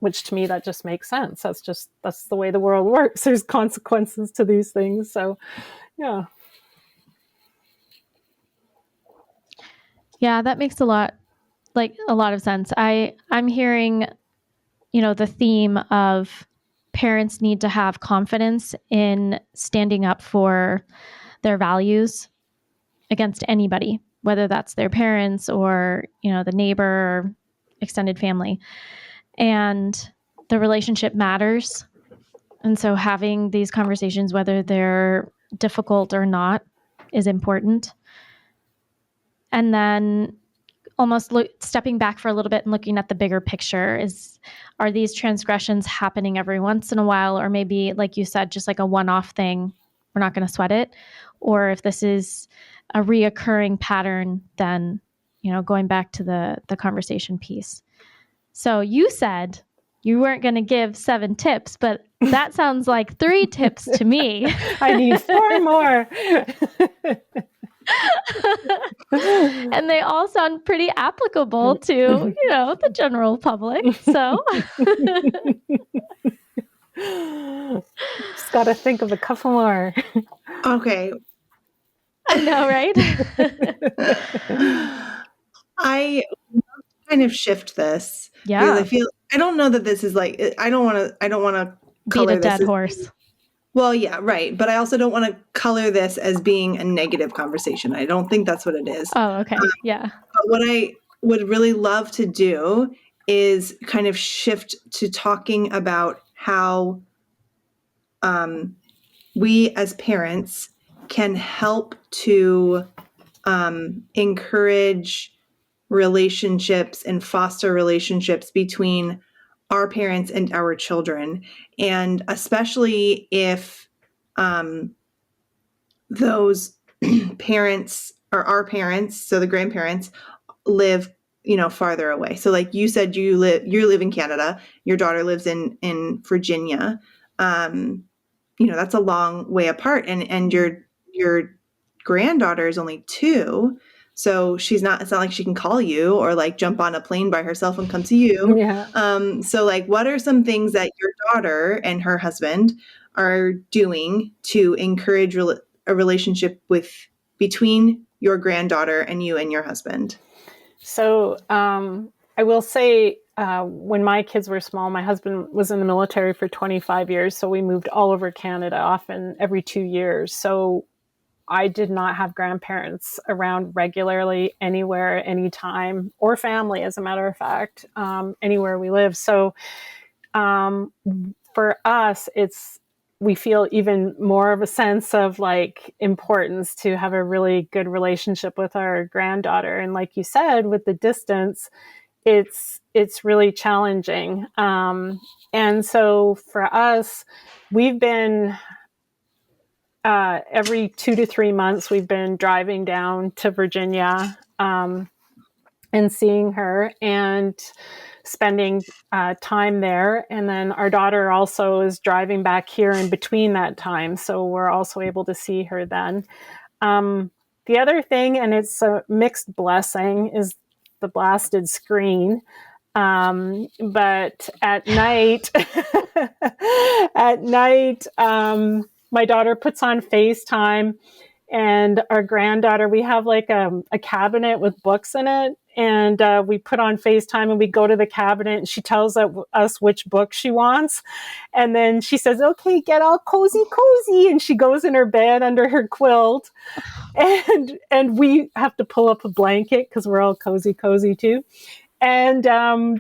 Which to me, that just makes sense. That's the way the world works. There's consequences to these things. So, yeah. Yeah, that makes a lot of sense. I'm hearing, the theme of parents need to have confidence in standing up for their values against anybody, whether that's their parents or, the neighbor or extended family. And the relationship matters. And so having these conversations, whether they're difficult or not, is important. And then almost stepping back for a little bit and looking at the bigger picture are these transgressions happening every once in a while? Or maybe, like you said, just like a one-off thing, we're not going to sweat it. Or if this is a reoccurring pattern, then, going back to the conversation piece. So you said you weren't going to give 7 tips, but that sounds like 3 tips to me. I need 4 more. And they all sound pretty applicable to, the general public. So just got to think of a couple more. Okay. I know, right? I kind of shift this. Yeah. Because I don't know that this is like, I don't want to Beat a dead horse. Well, yeah, right. But I also don't want to color this as being a negative conversation. I don't think that's what it is. Oh, okay. Yeah. But what I would really love to do is kind of shift to talking about how we as parents can help to encourage relationships and foster relationships between our parents and our children. And especially if those parents are our parents, so the grandparents live, farther away. So like you said, you live in Canada, your daughter lives in Virginia. That's a long way apart. And your granddaughter is only 2. So it's not like she can call you or like jump on a plane by herself and come to you. Yeah. So like, what are some things that your daughter and her husband are doing to encourage a relationship between your granddaughter and you and your husband? So I will say when my kids were small, my husband was in the military for 25 years. So we moved all over Canada, often every 2 years. So I did not have grandparents around regularly anywhere, anytime, or family, as a matter of fact, anywhere we live. So for us, we feel even more of a sense of like importance to have a really good relationship with our granddaughter. And like you said, with the distance, it's really challenging. And so for us, we've been every 2 to 3 months, we've been driving down to Virginia and seeing her and spending time there. And then our daughter also is driving back here in between that time. So we're also able to see her then. The other thing, and it's a mixed blessing, is the blasted screen. But at night, my daughter puts on FaceTime, and our granddaughter, we have like a cabinet with books in it. And we put on FaceTime and we go to the cabinet and she tells us which book she wants. And then she says, okay, get all cozy. And she goes in her bed under her quilt. And we have to pull up a blanket because we're all cozy too. And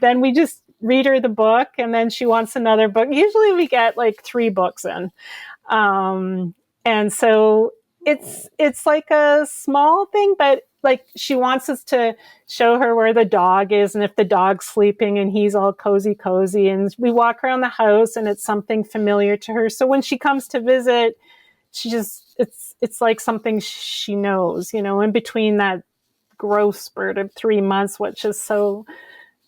then we just read her the book, and then she wants another book. Usually we get like 3 books in. And so it's like a small thing, but like she wants us to show her where the dog is and if the dog's sleeping and he's all cozy. And we walk around the house and it's something familiar to her. So when she comes to visit, it's like something she knows, in between that growth spurt of 3 months, which is so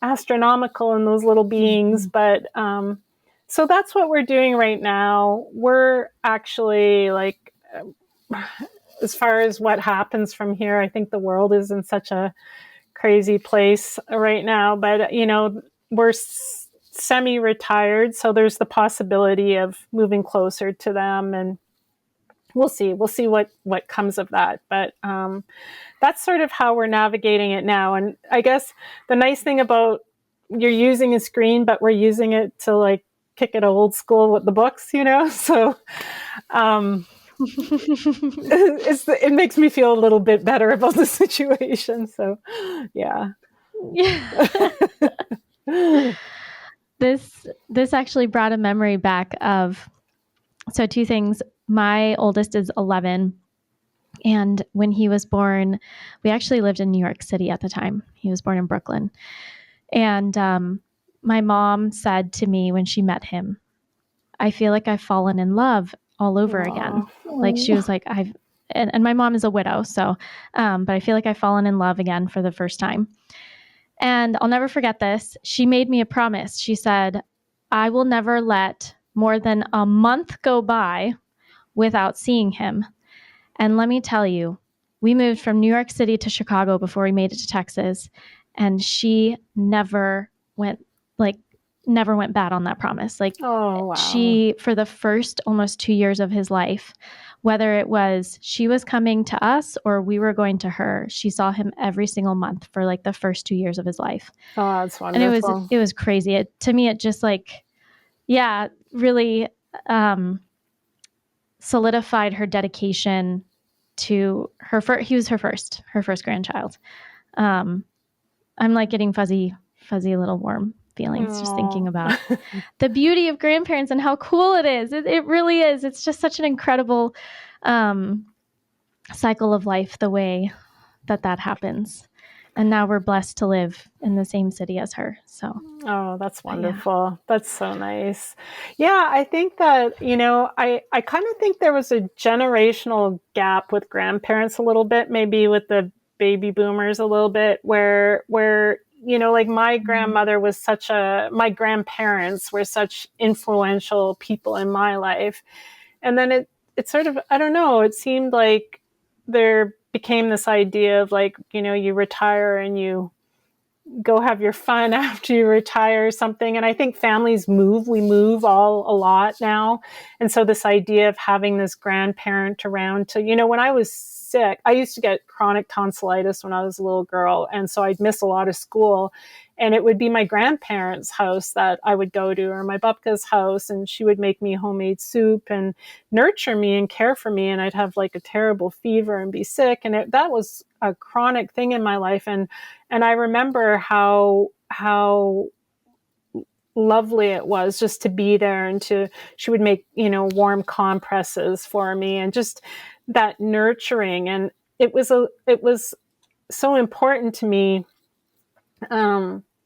astronomical in those little beings. But, so that's what we're doing right now. We're actually like, as far as what happens from here, I think the world is in such a crazy place right now, but we're semi-retired. So there's the possibility of moving closer to them, and we'll see what comes of that. But, that's sort of how we're navigating it now. And I guess the nice thing about you're using a screen, but we're using it to like kick it old school with the books, so it makes me feel a little bit better about the situation. So yeah. This actually brought a memory back of, so 2 things. My oldest is 11. And when he was born, we actually lived in New York City at the time. He was born in Brooklyn. And my mom said to me when she met him, I feel like I've fallen in love all over again. Like she was like, and my mom is a widow. So, but I feel like I've fallen in love again for the first time. And I'll never forget this. She made me a promise. She said, I will never let more than a month go by without seeing him. And let me tell you, we moved from New York City to Chicago before we made it to Texas. And she never went bad on that promise. Like, Oh, wow. she, for the first almost 2 years of his life, whether it was she was coming to us or we were going to her, she saw him every single month for like the first 2 years of his life. Oh, that's And wonderful. it was crazy. To me, it just like, yeah, really solidified her dedication to her. He was her first grandchild. I'm like getting fuzzy little warm feelings just thinking about the beauty of grandparents and how cool it is. It really is. It's just such an incredible cycle of life, the way that happens. And now we're blessed to live in the same city as her. So, oh, that's wonderful. Yeah. That's so nice. Yeah, I think that, I kind of think there was a generational gap with grandparents a little bit, maybe with the baby boomers a little bit, where like my grandmother was my grandparents were such influential people in my life. And then it sort of, I don't know, it seemed like there became this idea of like, you retire and you go have your fun after you retire or something. And I think families we move all a lot now. And so this idea of having this grandparent around to, when I was sick, I used to get chronic tonsillitis when I was a little girl. And so I'd miss a lot of school. And it would be my grandparents' house that I would go to, or my babka's house, and she would make me homemade soup and nurture me and care for me. And I'd have like a terrible fever and be sick. And that was a chronic thing in my life. And I remember how lovely it was just to be there, and she would make, warm compresses for me, and just that nurturing. And it was so important to me,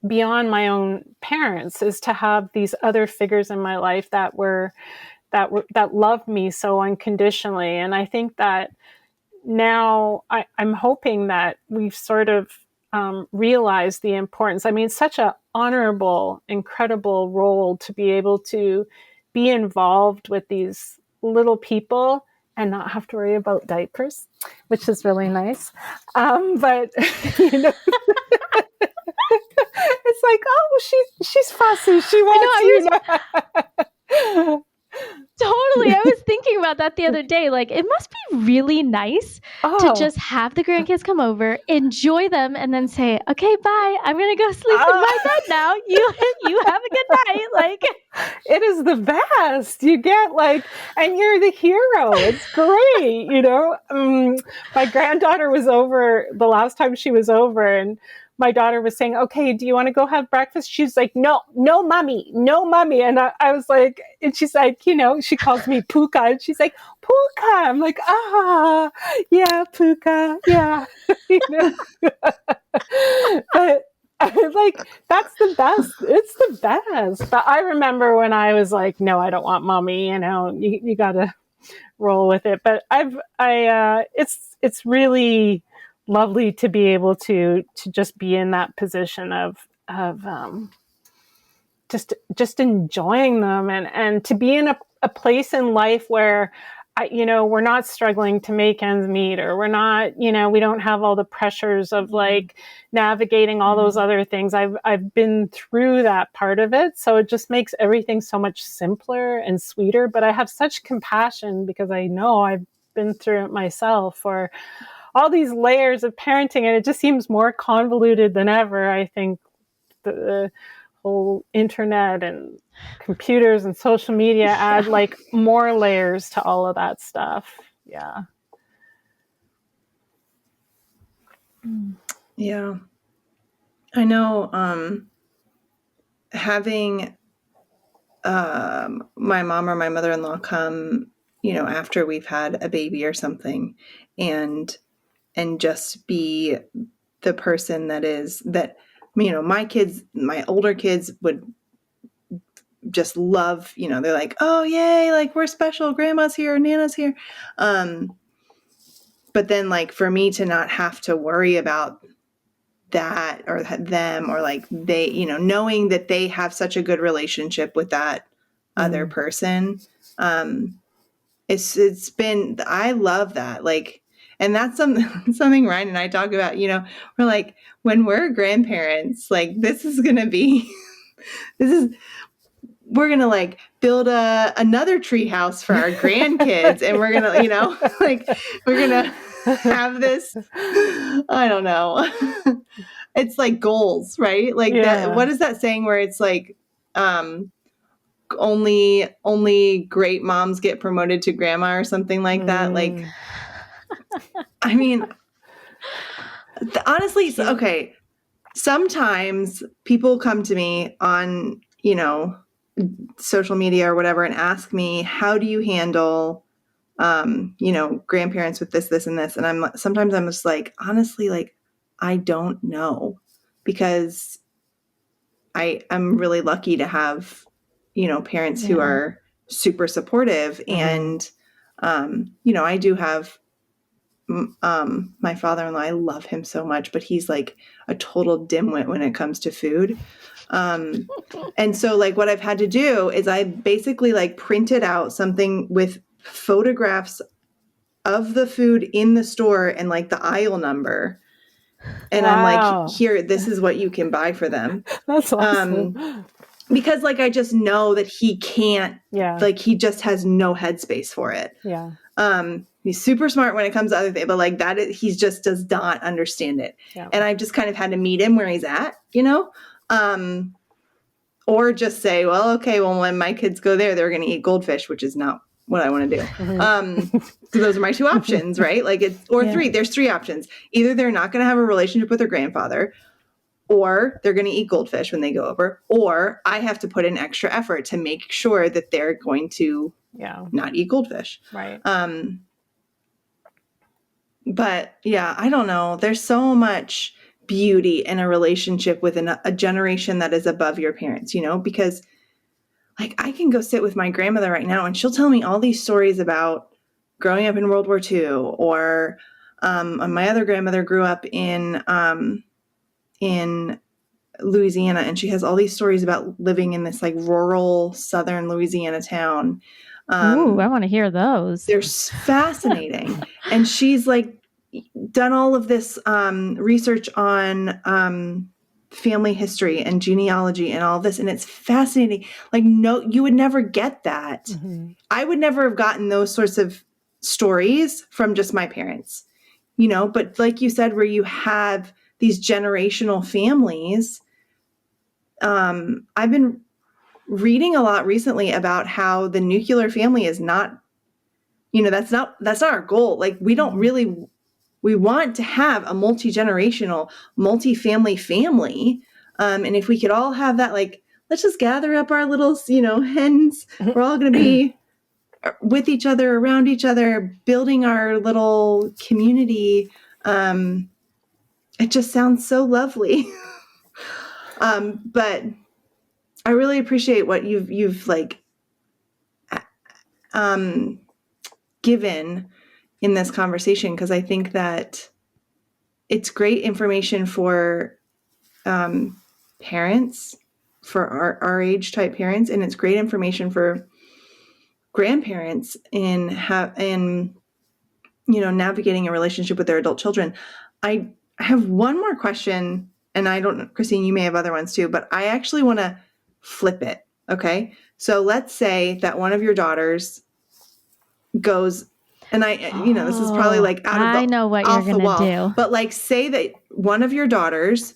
beyond my own parents, is to have these other figures in my life that loved me so unconditionally. And I think that now I'm hoping that we've sort of realized the importance. I mean, such an honorable, incredible role to be able to be involved with these little people and not have to worry about diapers, which is really nice. But it's like, oh, she's fussy. She wants. Totally. I was thinking about that the other day. Like, it must be really nice to just have the grandkids come over, enjoy them, and then say, okay, bye. I'm going to go sleep in my bed now. You have a good night. Like, it is the best. You get and you're the hero. It's great. My granddaughter was over the last time she was over, and my daughter was saying, okay, do you want to go have breakfast? She's like, no, mommy. And I was like, and she's like, she calls me Puka, and she's like, Puka. I'm like, yeah, Puka. Yeah. But that's the best. It's the best. But I remember when I was like, no, I don't want mommy, you got to roll with it. But it's really lovely to be able to just be in that position of just enjoying them, and to be in a place in life where we're not struggling to make ends meet, or we're not, we don't have all the pressures of like navigating all those other things. I've been through that part of it. So it just makes everything so much simpler and sweeter. But I have such compassion because I know I've been through it myself, for all these layers of parenting, and it just seems more convoluted than ever. I think the whole internet and computers and social media add like more layers to all of that stuff. Yeah. Yeah. I know having my mom or my mother-in-law come, after we've had a baby or something, and just be the person that my older kids would just love, they're like, oh, yay, like we're special, grandma's here, Nana's here. But then like for me to not have to worry about that or them, or like they, you know, knowing that they have such a good relationship with that other person. It's been, I love that. Like, and that's something Ryan and I talk about, you know, we're like, when we're grandparents, like this is going to be, we're going to like build another tree house for our grandkids. And we're going to, you know, like we're going to have this, I don't know. It's like goals, right? Like that, what is that saying where it's like, only great moms get promoted to grandma or something like that. Like, I mean, honestly, okay. Sometimes people come to me on, you know, social media or whatever and ask me, how do you handle, you know, grandparents with this, and this? And sometimes I'm just like, honestly, like, I don't know, because I'm really lucky to have, you know, parents who are super supportive. And, you know, I do have, my father-in-law, I love him so much, but he's like a total dimwit when it comes to food. And so like what I've had to do is I basically like printed out something with photographs of the food in the store and like the aisle number. And I'm like, here, this is what you can buy for them. That's awesome. Because like, I just know that he can't, like he just has no headspace for it. Yeah. He's super smart when it comes to other things, but like that, he just does not understand it. Yeah. And I've just kind of had to meet him where he's at, you know? Or just say, well, okay, well, when my kids go there, they're going to eat goldfish, which is not what I want to do. So those are my two options, right? Like three, there's three options. Either they're not going to have a relationship with their grandfather, or they're going to eat goldfish when they go over, or I have to put in extra effort to make sure that they're going to not eat goldfish. Right. But yeah, I don't know. There's so much beauty in a relationship with a generation that is above your parents, you know, because like I can go sit with my grandmother right now and she'll tell me all these stories about growing up in World War II, or my other grandmother grew up in Louisiana, and she has all these stories about living in this like rural southern Louisiana town. Ooh, I want to hear those. They're fascinating. And she's like done all of this research on family history and genealogy and all this. And it's fascinating. Like, no, you would never get that. I would never have gotten those sorts of stories from just my parents, you know, but like you said, where you have these generational families. I've been reading a lot recently about how the nuclear family is not, you know, that's not our goal. Like we want to have a multi-generational, multi-family family. And if we could all have that, like, let's just gather up our little, you know, hens. We're all going to be with each other, around each other, building our little community. It just sounds so lovely. But I really appreciate what you've like given in this conversation, because I think that it's great information for parents, for our age type parents, and it's great information for grandparents in you know, navigating a relationship with their adult children. I have one more question, and I don't know, Christine, you may have other ones too, but I actually want to flip it. Okay. So let's say that one of your daughters goes, and you know, this is probably like I know what you're going to do. But like, say that one of your daughters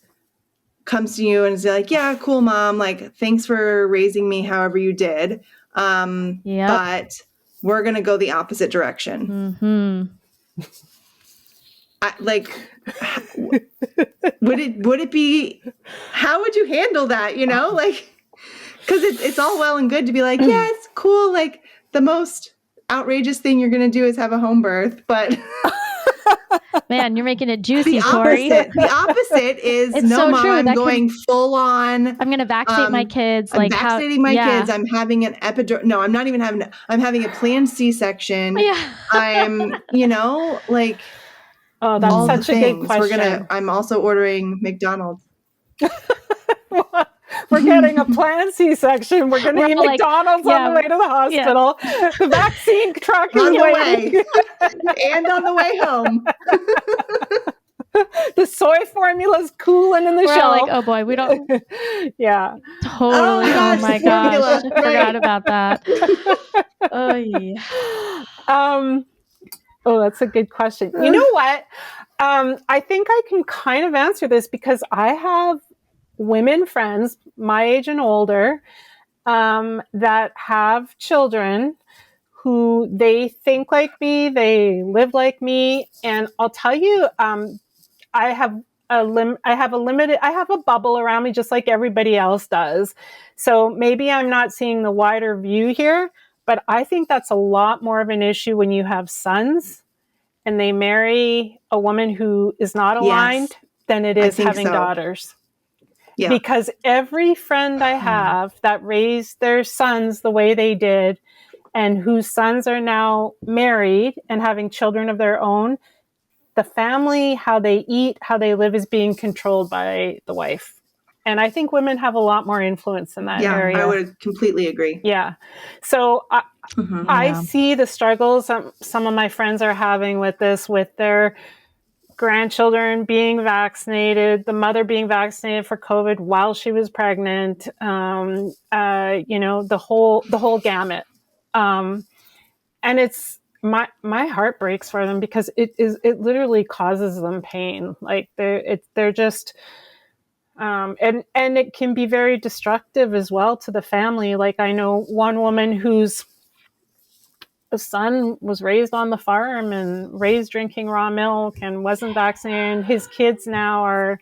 comes to you and is like, yeah, cool, mom. Like, thanks for raising me however you did. But we're going to go the opposite direction. Would it be, how would you handle that? You know, like, cause it's all well and good to be like, yeah, it's cool. Like the most outrageous thing you're going to do is have a home birth, but man, you're making it juicy, Corey. The opposite is it's no, so mom, true. I'm going full on. I'm going to vaccinate my kids. I'm vaccinating my kids. I'm having an epidural. No, I'm not even I'm having a planned C-section. Yeah. I'm, you know, like, Oh, that's All the such a good things. question. I'm also ordering McDonald's. We're getting a planned C-section. We're going to eat McDonald's on the way to the hospital. Yeah. The vaccine truck is waiting. And on the way home. The soy formula's cooling in the We're shelf. like, oh boy, we don't. Yeah. Totally. Oh my gosh. I forgot about that. Oh, yeah. Oh, that's a good question. You know what? I think I can kind of answer this because I have women friends, my age and older, that have children who they think like me, they live like me. And I'll tell you, I have a bubble around me just like everybody else does. So maybe I'm not seeing the wider view here, but I think that's a lot more of an issue when you have sons and they marry a woman who is not aligned than it is having daughters. Yeah. Because every friend I have that raised their sons the way they did and whose sons are now married and having children of their own, the family, how they eat, how they live is being controlled by the wife. And I think women have a lot more influence in that area. Yeah, I would completely agree. Yeah. So I see the struggles some of my friends are having with this, with their grandchildren being vaccinated, the mother being vaccinated for COVID while she was pregnant, the whole gamut. And it's my heart breaks for them because it literally causes them pain. Like they're just, and it can be very destructive as well to the family. Like I know one woman whose son was raised on the farm and raised drinking raw milk and wasn't vaccinated. His kids now are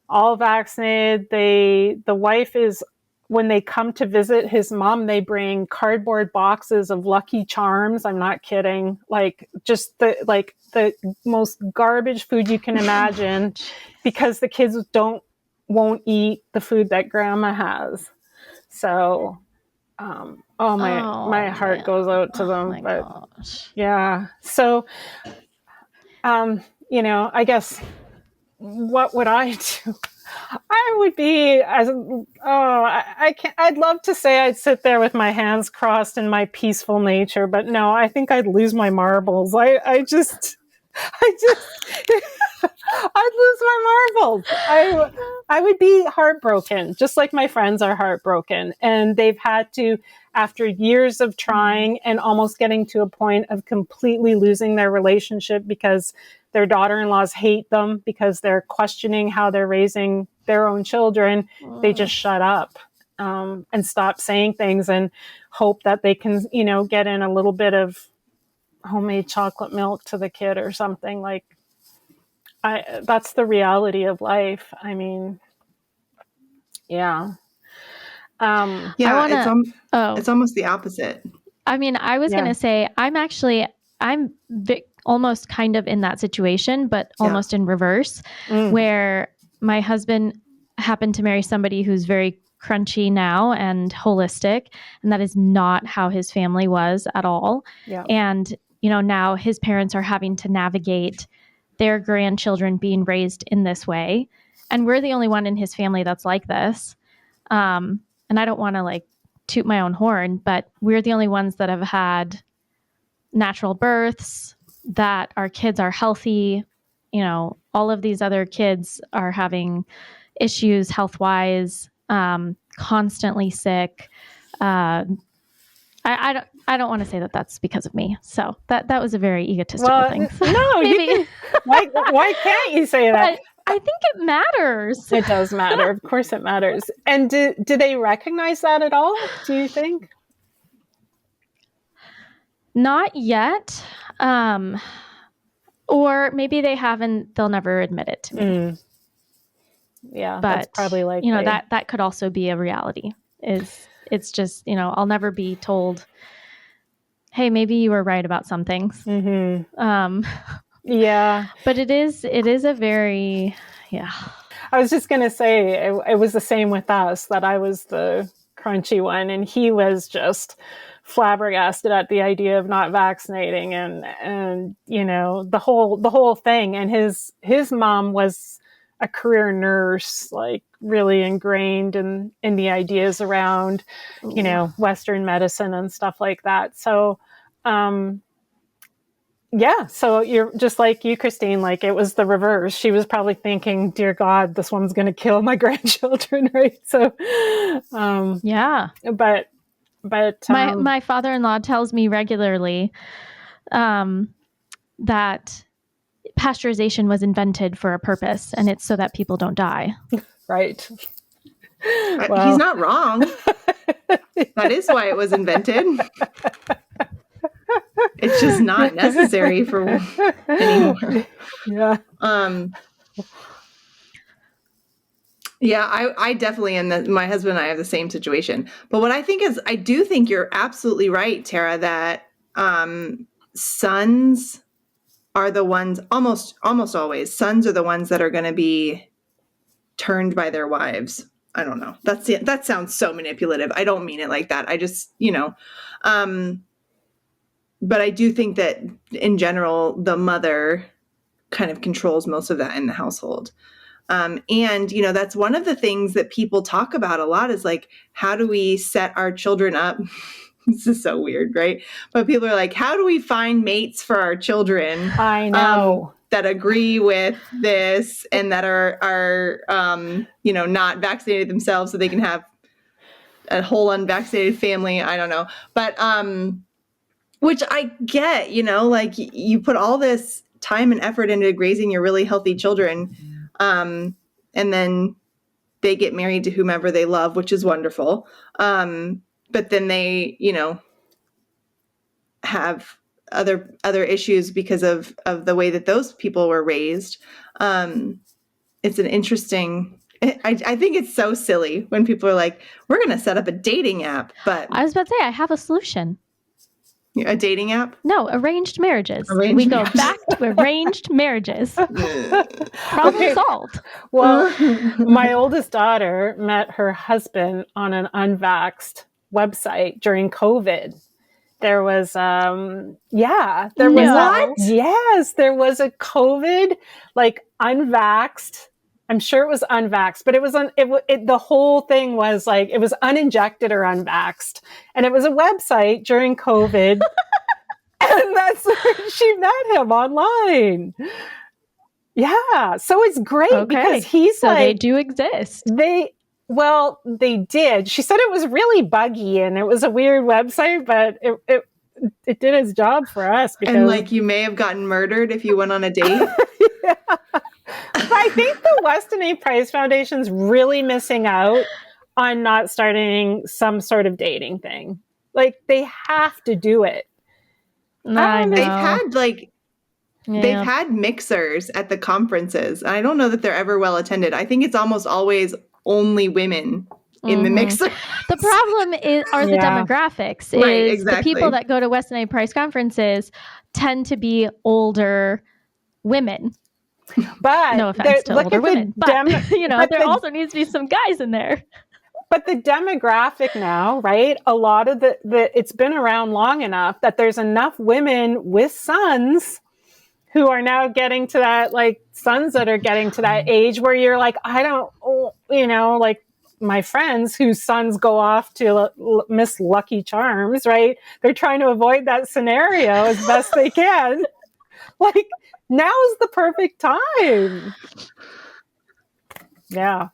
all vaccinated. The wife is, when they come to visit his mom, they bring cardboard boxes of Lucky Charms. I'm not kidding. Like just the most garbage food you can imagine because the kids won't eat the food that grandma has. So, my heart goes out to them, gosh. Yeah. So, I guess what would I do? I would be I'd love to say I'd sit there with my hands crossed in my peaceful nature, but no, I think I'd lose my marbles. I'd lose my marbles. I would be heartbroken, just like my friends are heartbroken. And they've had to, after years of trying and almost getting to a point of completely losing their relationship because their daughter-in-laws hate them because they're questioning how they're raising their own children, they just shut up and stop saying things and hope that they can, get in a little bit of homemade chocolate milk to the kid or something. Like, that's the reality of life. I mean, yeah. It's almost the opposite. I mean, I was going to say, I'm almost kind of in that situation, but almost in reverse, where my husband happened to marry somebody who's very crunchy now and holistic. And that is not how his family was at all. Yeah. And, now his parents are having to navigate their grandchildren being raised in this way. And we're the only one in his family that's like this. And I don't want to toot my own horn, but we're the only ones that have had natural births, that our kids are healthy. All of these other kids are having issues health-wise, constantly sick. I don't want to say that that's because of me. So that was a very egotistical thing. No, maybe. Why can't you say that? But I think it matters. It does matter. Of course it matters. And do they recognize that at all, do you think? Not yet. Or maybe they haven't, they'll never admit it to me. Yeah, but that's probably likely. That could also be a reality. It's just, I'll never be told, hey, maybe you were right about some things. Mm-hmm. Yeah. But it is a very, I was just going to say, it was the same with us, that I was the crunchy one and he was just flabbergasted at the idea of not vaccinating, and the whole thing. And his mom was a career nurse, like really ingrained in the ideas around Western medicine and stuff like that. So so you're just like you, Christine, like it was the reverse. She was probably thinking, dear God, this woman's going to kill my grandchildren, right? So but my father-in-law tells me regularly that pasteurization was invented for a purpose, and it's so that people don't die. Right. Well, he's not wrong. That is why it was invented. It's just not necessary for anymore. Yeah. I definitely, and my husband and I have the same situation. But what I think is, I do think you're absolutely right, Tara, that sons are the ones, almost always, sons are the ones that are going to be turned by their wives. I don't know. That sounds so manipulative. I don't mean it like that. I just, but I do think that in general, the mother kind of controls most of that in the household. And, that's one of the things that people talk about a lot is like, how do we set our children up? This is so weird, right? But people are like, how do we find mates for our children? I know. That agree with this and that are not vaccinated themselves so they can have a whole unvaccinated family. I don't know. But, which I get, like you put all this time and effort into raising your really healthy children. And then they get married to whomever they love, which is wonderful. But then they, have other issues because of the way that those people were raised. It's an interesting, I think it's so silly when people are like, we're going to set up a dating app, but I was about to say, I have a solution. A dating app? No, arranged marriages. We go back to arranged marriages. Problem solved. Well, my oldest daughter met her husband on an unvaxxed website during COVID. There was, there was a COVID, like unvaxxed. I'm sure it was unvaxxed, but it was the whole thing was like, it was uninjected or unvaxxed. And it was a website during COVID. And that's where she met him online. Yeah. So it's great because he's so they do exist. They did. She said it was really buggy and it was a weird website, but it did its job for us. Because, and like you may have gotten murdered if you went on a date. Yeah. But I think the Weston A. Price Foundation's really missing out on not starting some sort of dating thing. Like they have to do it. They've had mixers at the conferences. I don't know that they're ever well attended. I think it's almost always only women in the mixer. The problem are the demographics. Right, exactly. The people that go to Weston A. Price conferences tend to be older women. But no offense to older women, but there also needs to be some guys in there. But the demographic now, right? A lot of the it's been around long enough that there's enough women with sons who are now getting to that, like sons that are getting to that age where you're like, I don't, like my friends whose sons go off to Miss Lucky Charms, right? They're trying to avoid that scenario as best they can. Like, now is the perfect time. Yeah.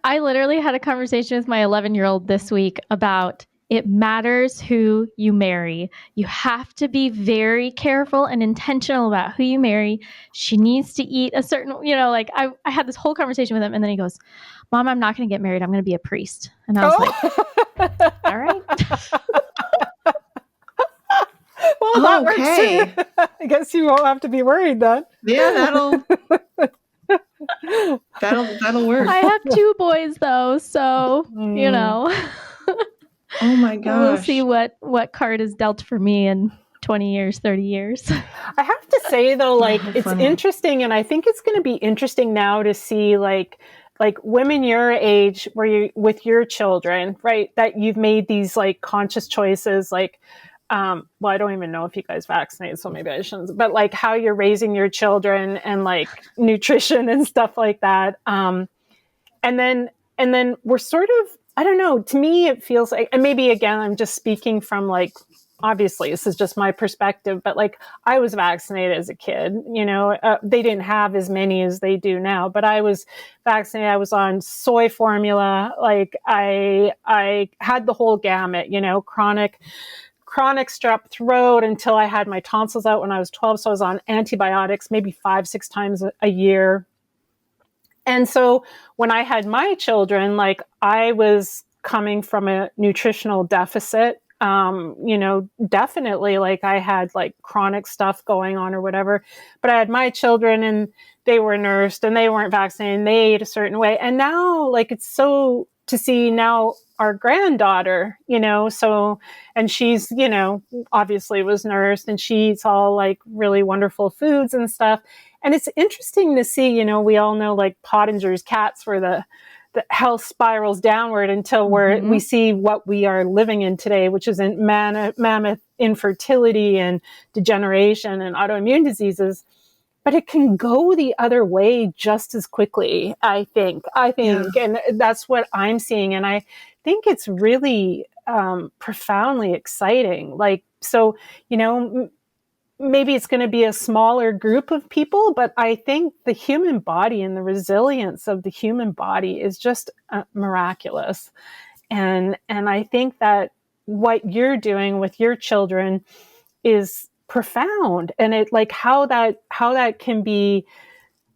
I literally had a conversation with my 11-year-old this week about it matters who you marry. You have to be very careful and intentional about who you marry. She needs to eat a certain, I had this whole conversation with him and then he goes, Mom, I'm not going to get married. I'm going to be a priest. And I was like, all right. Well, that works. I guess you won't have to be worried then. Yeah, that'll work. I have 2 boys though, so Oh my gosh. We'll see what card is dealt for me in 20 years, 30 years. I have to say though, like it's interesting, and I think it's going to be interesting now to see like like women your age where you with your children, right, that you've made these like conscious choices, like well, I don't even know if you guys vaccinate, so maybe I shouldn't, but like how you're raising your children and like nutrition and stuff like that. And then we're sort of, I don't know, to me it feels like, and maybe again I'm just speaking from like, obviously this is just my perspective, but like I was vaccinated as a kid, they didn't have as many as they do now, but I was vaccinated. I was on soy formula. Like I had the whole gamut, chronic strep throat until I had my tonsils out when I was 12. So I was on antibiotics maybe 5-6 times a year. And so when I had my children, like I was coming from a nutritional deficit, definitely like I had like chronic stuff going on or whatever, but I had my children and they were nursed and they weren't vaccinated and they ate a certain way. And now like, it's so to see now our granddaughter, so, and she's, obviously was nursed and she eats all like really wonderful foods and stuff. And it's interesting to see, we all know like Pottinger's cats where the health spirals downward until we see what we are living in today, which is in mammoth infertility and degeneration and autoimmune diseases. But it can go the other way just as quickly, I think, yeah. And that's what I'm seeing. And I think it's really profoundly exciting. Like, so, maybe it's going to be a smaller group of people, but I think the human body and the resilience of the human body is just miraculous. And I think that what you're doing with your children is profound. And it like how that can be,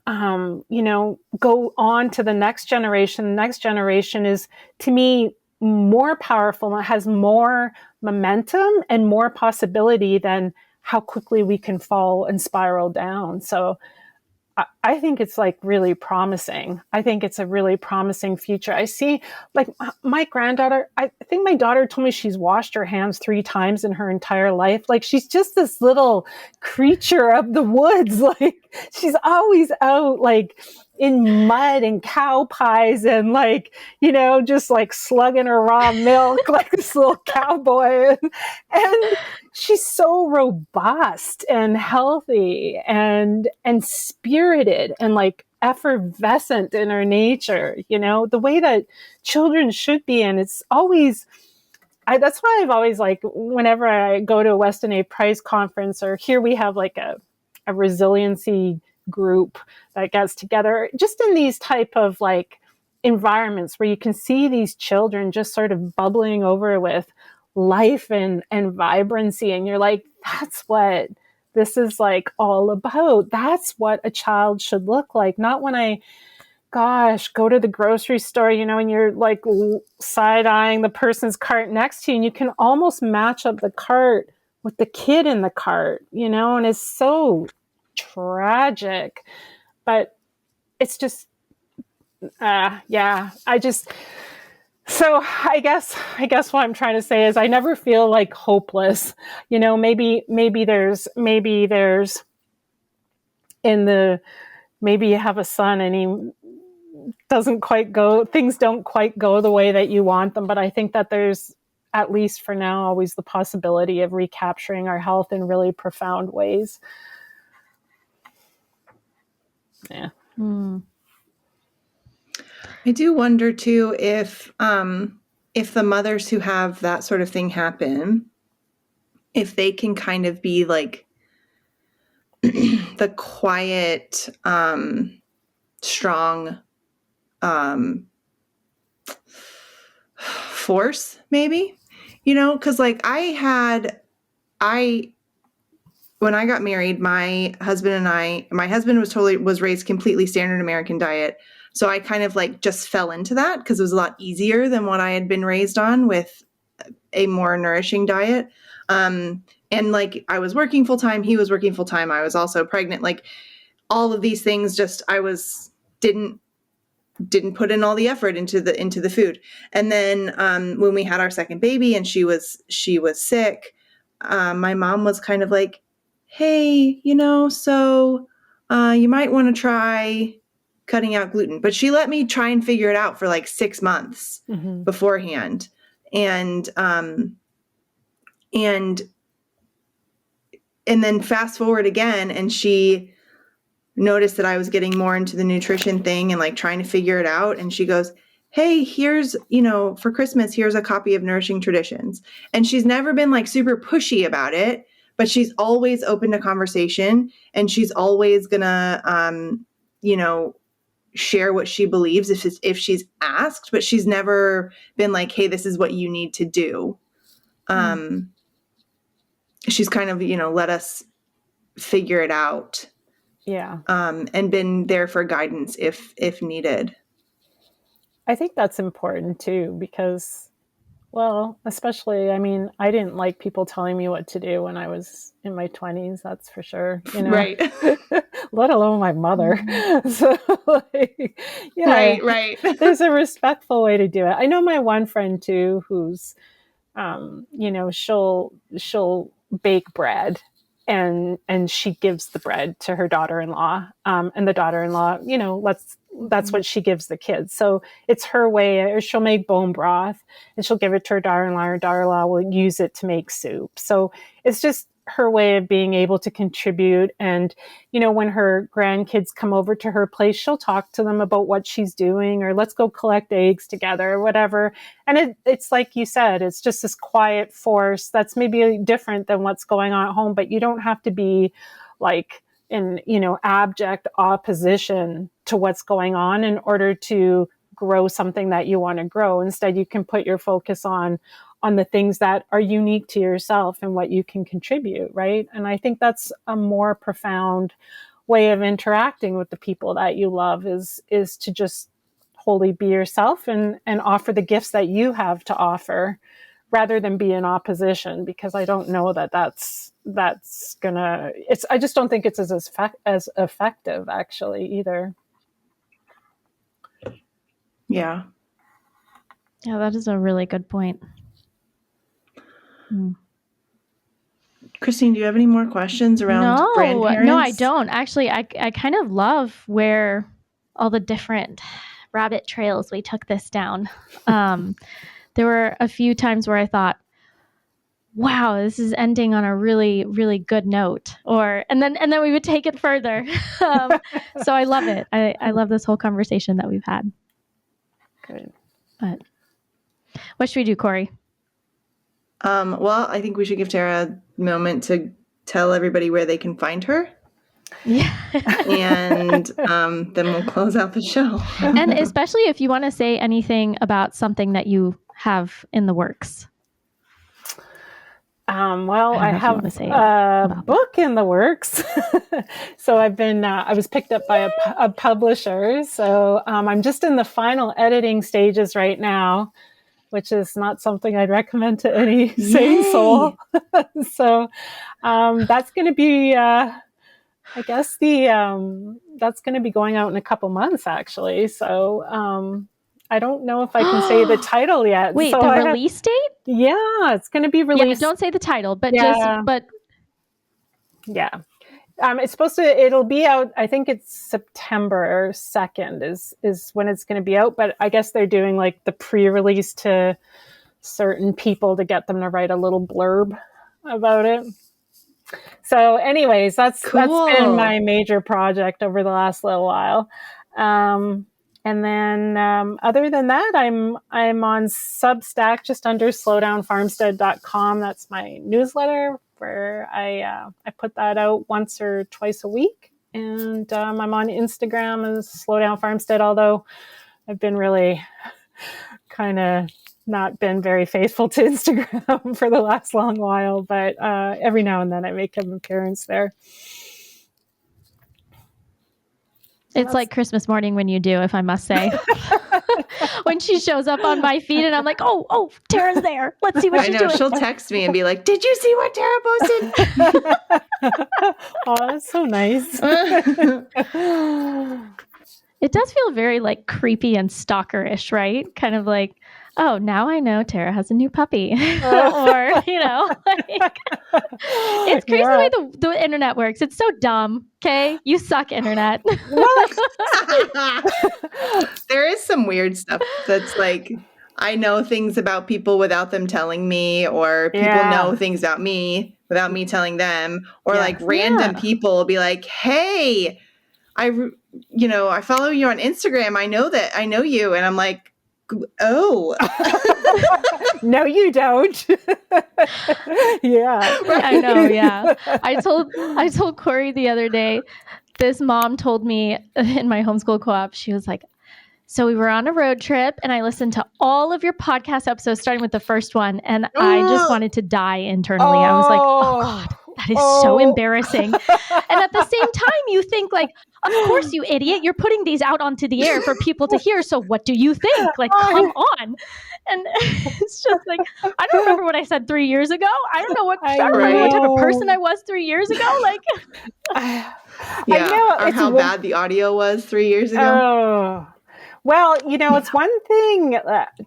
go on to the next generation. The next generation is, to me, more powerful. It has more momentum and more possibility than how quickly we can fall and spiral down. So I think it's like really promising. I think it's a really promising future. I see like my granddaughter, I think my daughter told me she's washed her hands 3 times in her entire life. Like she's just this little creature of the woods. Like she's always out like in mud and cow pies and like, just like slugging her raw milk like this little cowboy. And she's so robust and healthy and spirited and like effervescent in her nature, the way that children should be. And it's always, that's why I've always like, whenever I go to a Weston A. Price conference or here we have like a resiliency group that gets together just in these type of like environments where you can see these children just sort of bubbling over with life and vibrancy. And you're like, that's what this is like all about. That's what a child should look like. Not when I, go to the grocery store, and you're like side-eyeing the person's cart next to you and you can almost match up the cart with the kid in the cart, and it's so tragic, but it's just, so I guess what I'm trying to say is I never feel like hopeless, maybe there's maybe you have a son and he things don't quite go the way that you want them. But I think that there's, at least for now, always the possibility of recapturing our health in really profound ways. Yeah. I do wonder too if the mothers who have that sort of thing happen, if they can kind of be like the quiet, strong force, maybe, because like when I got married, my husband was raised completely standard American diet. So I kind of like just fell into that because it was a lot easier than what I had been raised on with a more nourishing diet. And like I was working full time, he was working full time. I was also pregnant, like all of these things, just, didn't put in all the effort into the food. And then, when we had our second baby and she was sick, my mom was kind of like, hey, so, you might want to try cutting out gluten, but she let me try and figure it out for like 6 months beforehand. And then fast forward again, and she noticed that I was getting more into the nutrition thing and like trying to figure it out. And she goes, hey, here's, for Christmas, here's a copy of Nourishing Traditions. And she's never been like super pushy about it, but she's always open to conversation, and she's always gonna, share what she believes if she's asked, but she's never been like, hey, this is what you need to do. She's kind of, let us figure it out. Yeah. And been there for guidance if needed. I think that's important too, because, well, especially, I mean, I didn't like people telling me what to do when I was in my 20s, that's for sure. Right. Let alone my mother. So, like, yeah, right. There's a respectful way to do it. I know my one friend too, who's, she'll bake bread. And she gives the bread to her daughter-in-law, and the daughter-in-law, that's what she gives the kids. So it's her way. Or she'll make bone broth, and she'll give it to her daughter-in-law. Her daughter-in-law will use it to make soup. So it's just her way of being able to contribute. And, when her grandkids come over to her place, she'll talk to them about what she's doing, or let's go collect eggs together, or whatever. And it's like you said, it's just this quiet force that's maybe different than what's going on at home, but you don't have to be like in, abject opposition to what's going on in order to grow something that you want to grow. Instead, you can put your focus on the things that are unique to yourself and what you can contribute, right? And I think that's a more profound way of interacting with the people that you love is to just wholly be yourself and offer the gifts that you have to offer, rather than be in opposition, because I don't know that's gonna, I just don't think it's as effective actually either. Yeah. Yeah, that is a really good point. Christine, do you have any more questions around grandparents? No, I don't. Actually, I kind of love where all the different rabbit trails we took this down. There were a few times where I thought, wow, this is ending on a really, really good note. And then we would take it further. So I love it. I love this whole conversation that we've had. Good. But what should we do, Corey? Well, I think we should give Tara a moment to tell everybody where they can find her. Yeah. And then we'll close out the show. And especially if you want to say anything about something that you have in the works. Well, I have a book in the works. So I was picked up by a publisher. So I'm just in the final editing stages right now, which is not something I'd recommend to any sane soul. So that's going to be, I guess that's going to be going out in a couple months, actually. So I don't know if I can say the title yet. Wait, so the release date? Yeah, it's going to be released. Yeah, don't say the title, but yeah. It'll be out, I think it's September 2nd is when it's going to be out, but I guess they're doing like the pre-release to certain people to get them to write a little blurb about it. So anyways, that's been my major project over the last little while. And then other than that, I'm on Substack, just under slowdownfarmstead.com. That's my newsletter where I put that out once or twice a week. And I'm on Instagram as Slowdown Farmstead, although I've been really kind of not been very faithful to Instagram for the last long while. But every now and then I make an appearance there. It's like Christmas morning when you do, if I must say. When she shows up on my feed and I'm like, oh, Tara's there. Let's see what she's doing. She'll text me and be like, did you see what Tara posted? Oh, that's so nice. It does feel very like creepy and stalkerish, right? Kind of like, oh, now I know Tara has a new puppy. Or, like... It's crazy the way the internet works. It's so dumb. Okay, you suck, internet. There is some weird stuff that's like, I know things about people without them telling me, or people know things about me without me telling them, or like random people will be like, hey, I follow you on Instagram. I know you. And I'm like, oh. No, you don't. Yeah. Right. I know. Yeah. I told Corey the other day, this mom told me in my homeschool co-op, she was like, so we were on a road trip and I listened to all of your podcast episodes, starting with the first one. And I just wanted to die internally. I was like, oh God, that is so embarrassing. And at the same time, you think like, of course, you idiot, you're putting these out onto the air for people to hear. So what do you think? Like, come on. And it's just like, I don't remember what I said 3 years ago. I don't remember what type of person I was 3 years ago. Like, I know. Or how bad the audio was 3 years ago. Oh. Well, it's one thing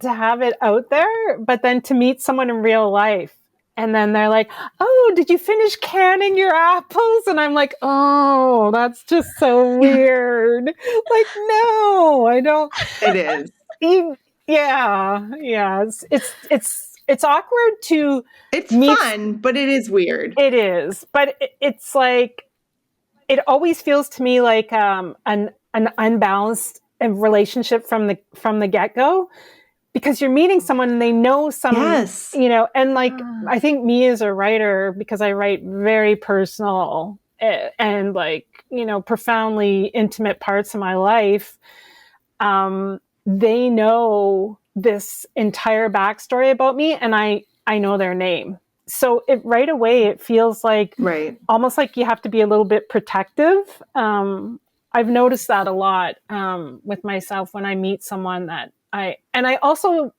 to have it out there, but then to meet someone in real life. And then they're like, oh, did you finish canning your apples? And I'm like, oh, that's just so weird. Like, no, I don't. It is. Yeah. It's awkward to. It's fun, but it is weird. It is. But it's like, it always feels to me like an unbalanced relationship from the get-go, because you're meeting someone and they know some, and like, I think me as a writer, because I write very personal and like, profoundly intimate parts of my life, they know this entire backstory about me, and I know their name. So right away, it feels like almost like you have to be a little bit protective. I've noticed that a lot with myself when I meet someone that I also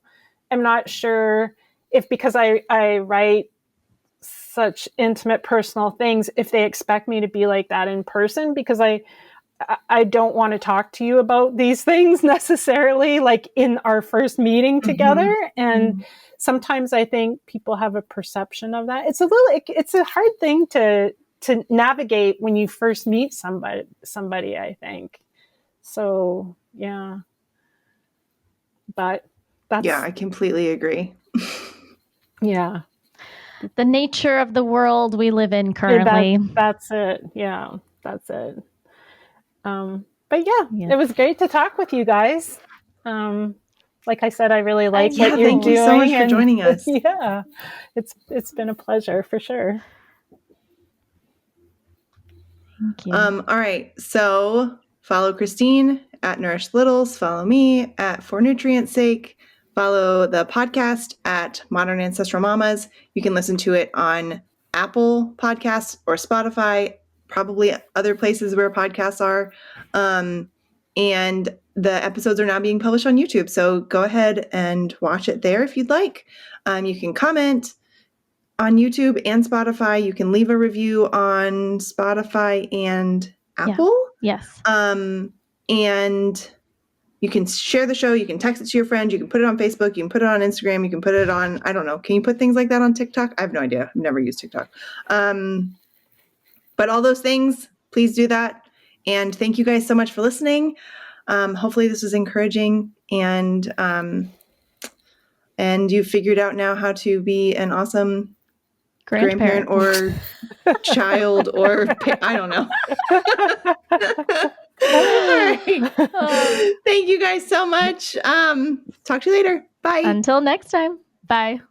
am not sure if, because I write such intimate personal things, if they expect me to be like that in person, because I don't want to talk to you about these things necessarily, like in our first meeting together. And sometimes I think people have a perception of that. It's a hard thing to navigate when you first meet somebody, I think. So, yeah. But that's... Yeah, I completely agree. Yeah. The nature of the world we live in currently. That's it. Yeah, that's it. But it was great to talk with you guys. Like I said, I really like what you're doing. Thank you so much for joining us. Yeah, it's been a pleasure for sure. Thank you. All right. So follow Christine at Nourish Littles. Follow me at For Nutrients Sake. Follow the podcast at Modern Ancestral Mamas. You can listen to it on Apple Podcasts or Spotify, probably other places where podcasts are. And the episodes are now being published on YouTube. So go ahead and watch it there if you'd like. You can comment on YouTube and Spotify. You can leave a review on Spotify and Apple. Yeah. Yes. And you can share the show. You can text it to your friends. You can put it on Facebook. You can put it on Instagram. You can put it on, I don't know. Can you put things like that on TikTok? I have no idea. I've never used TikTok. But all those things, please do that. And thank you guys so much for listening. Hopefully this was encouraging, and you figured out now how to be an awesome grandparent or child, or I don't know. All right. Thank you guys so much. Talk to you later. Bye. Until next time. Bye.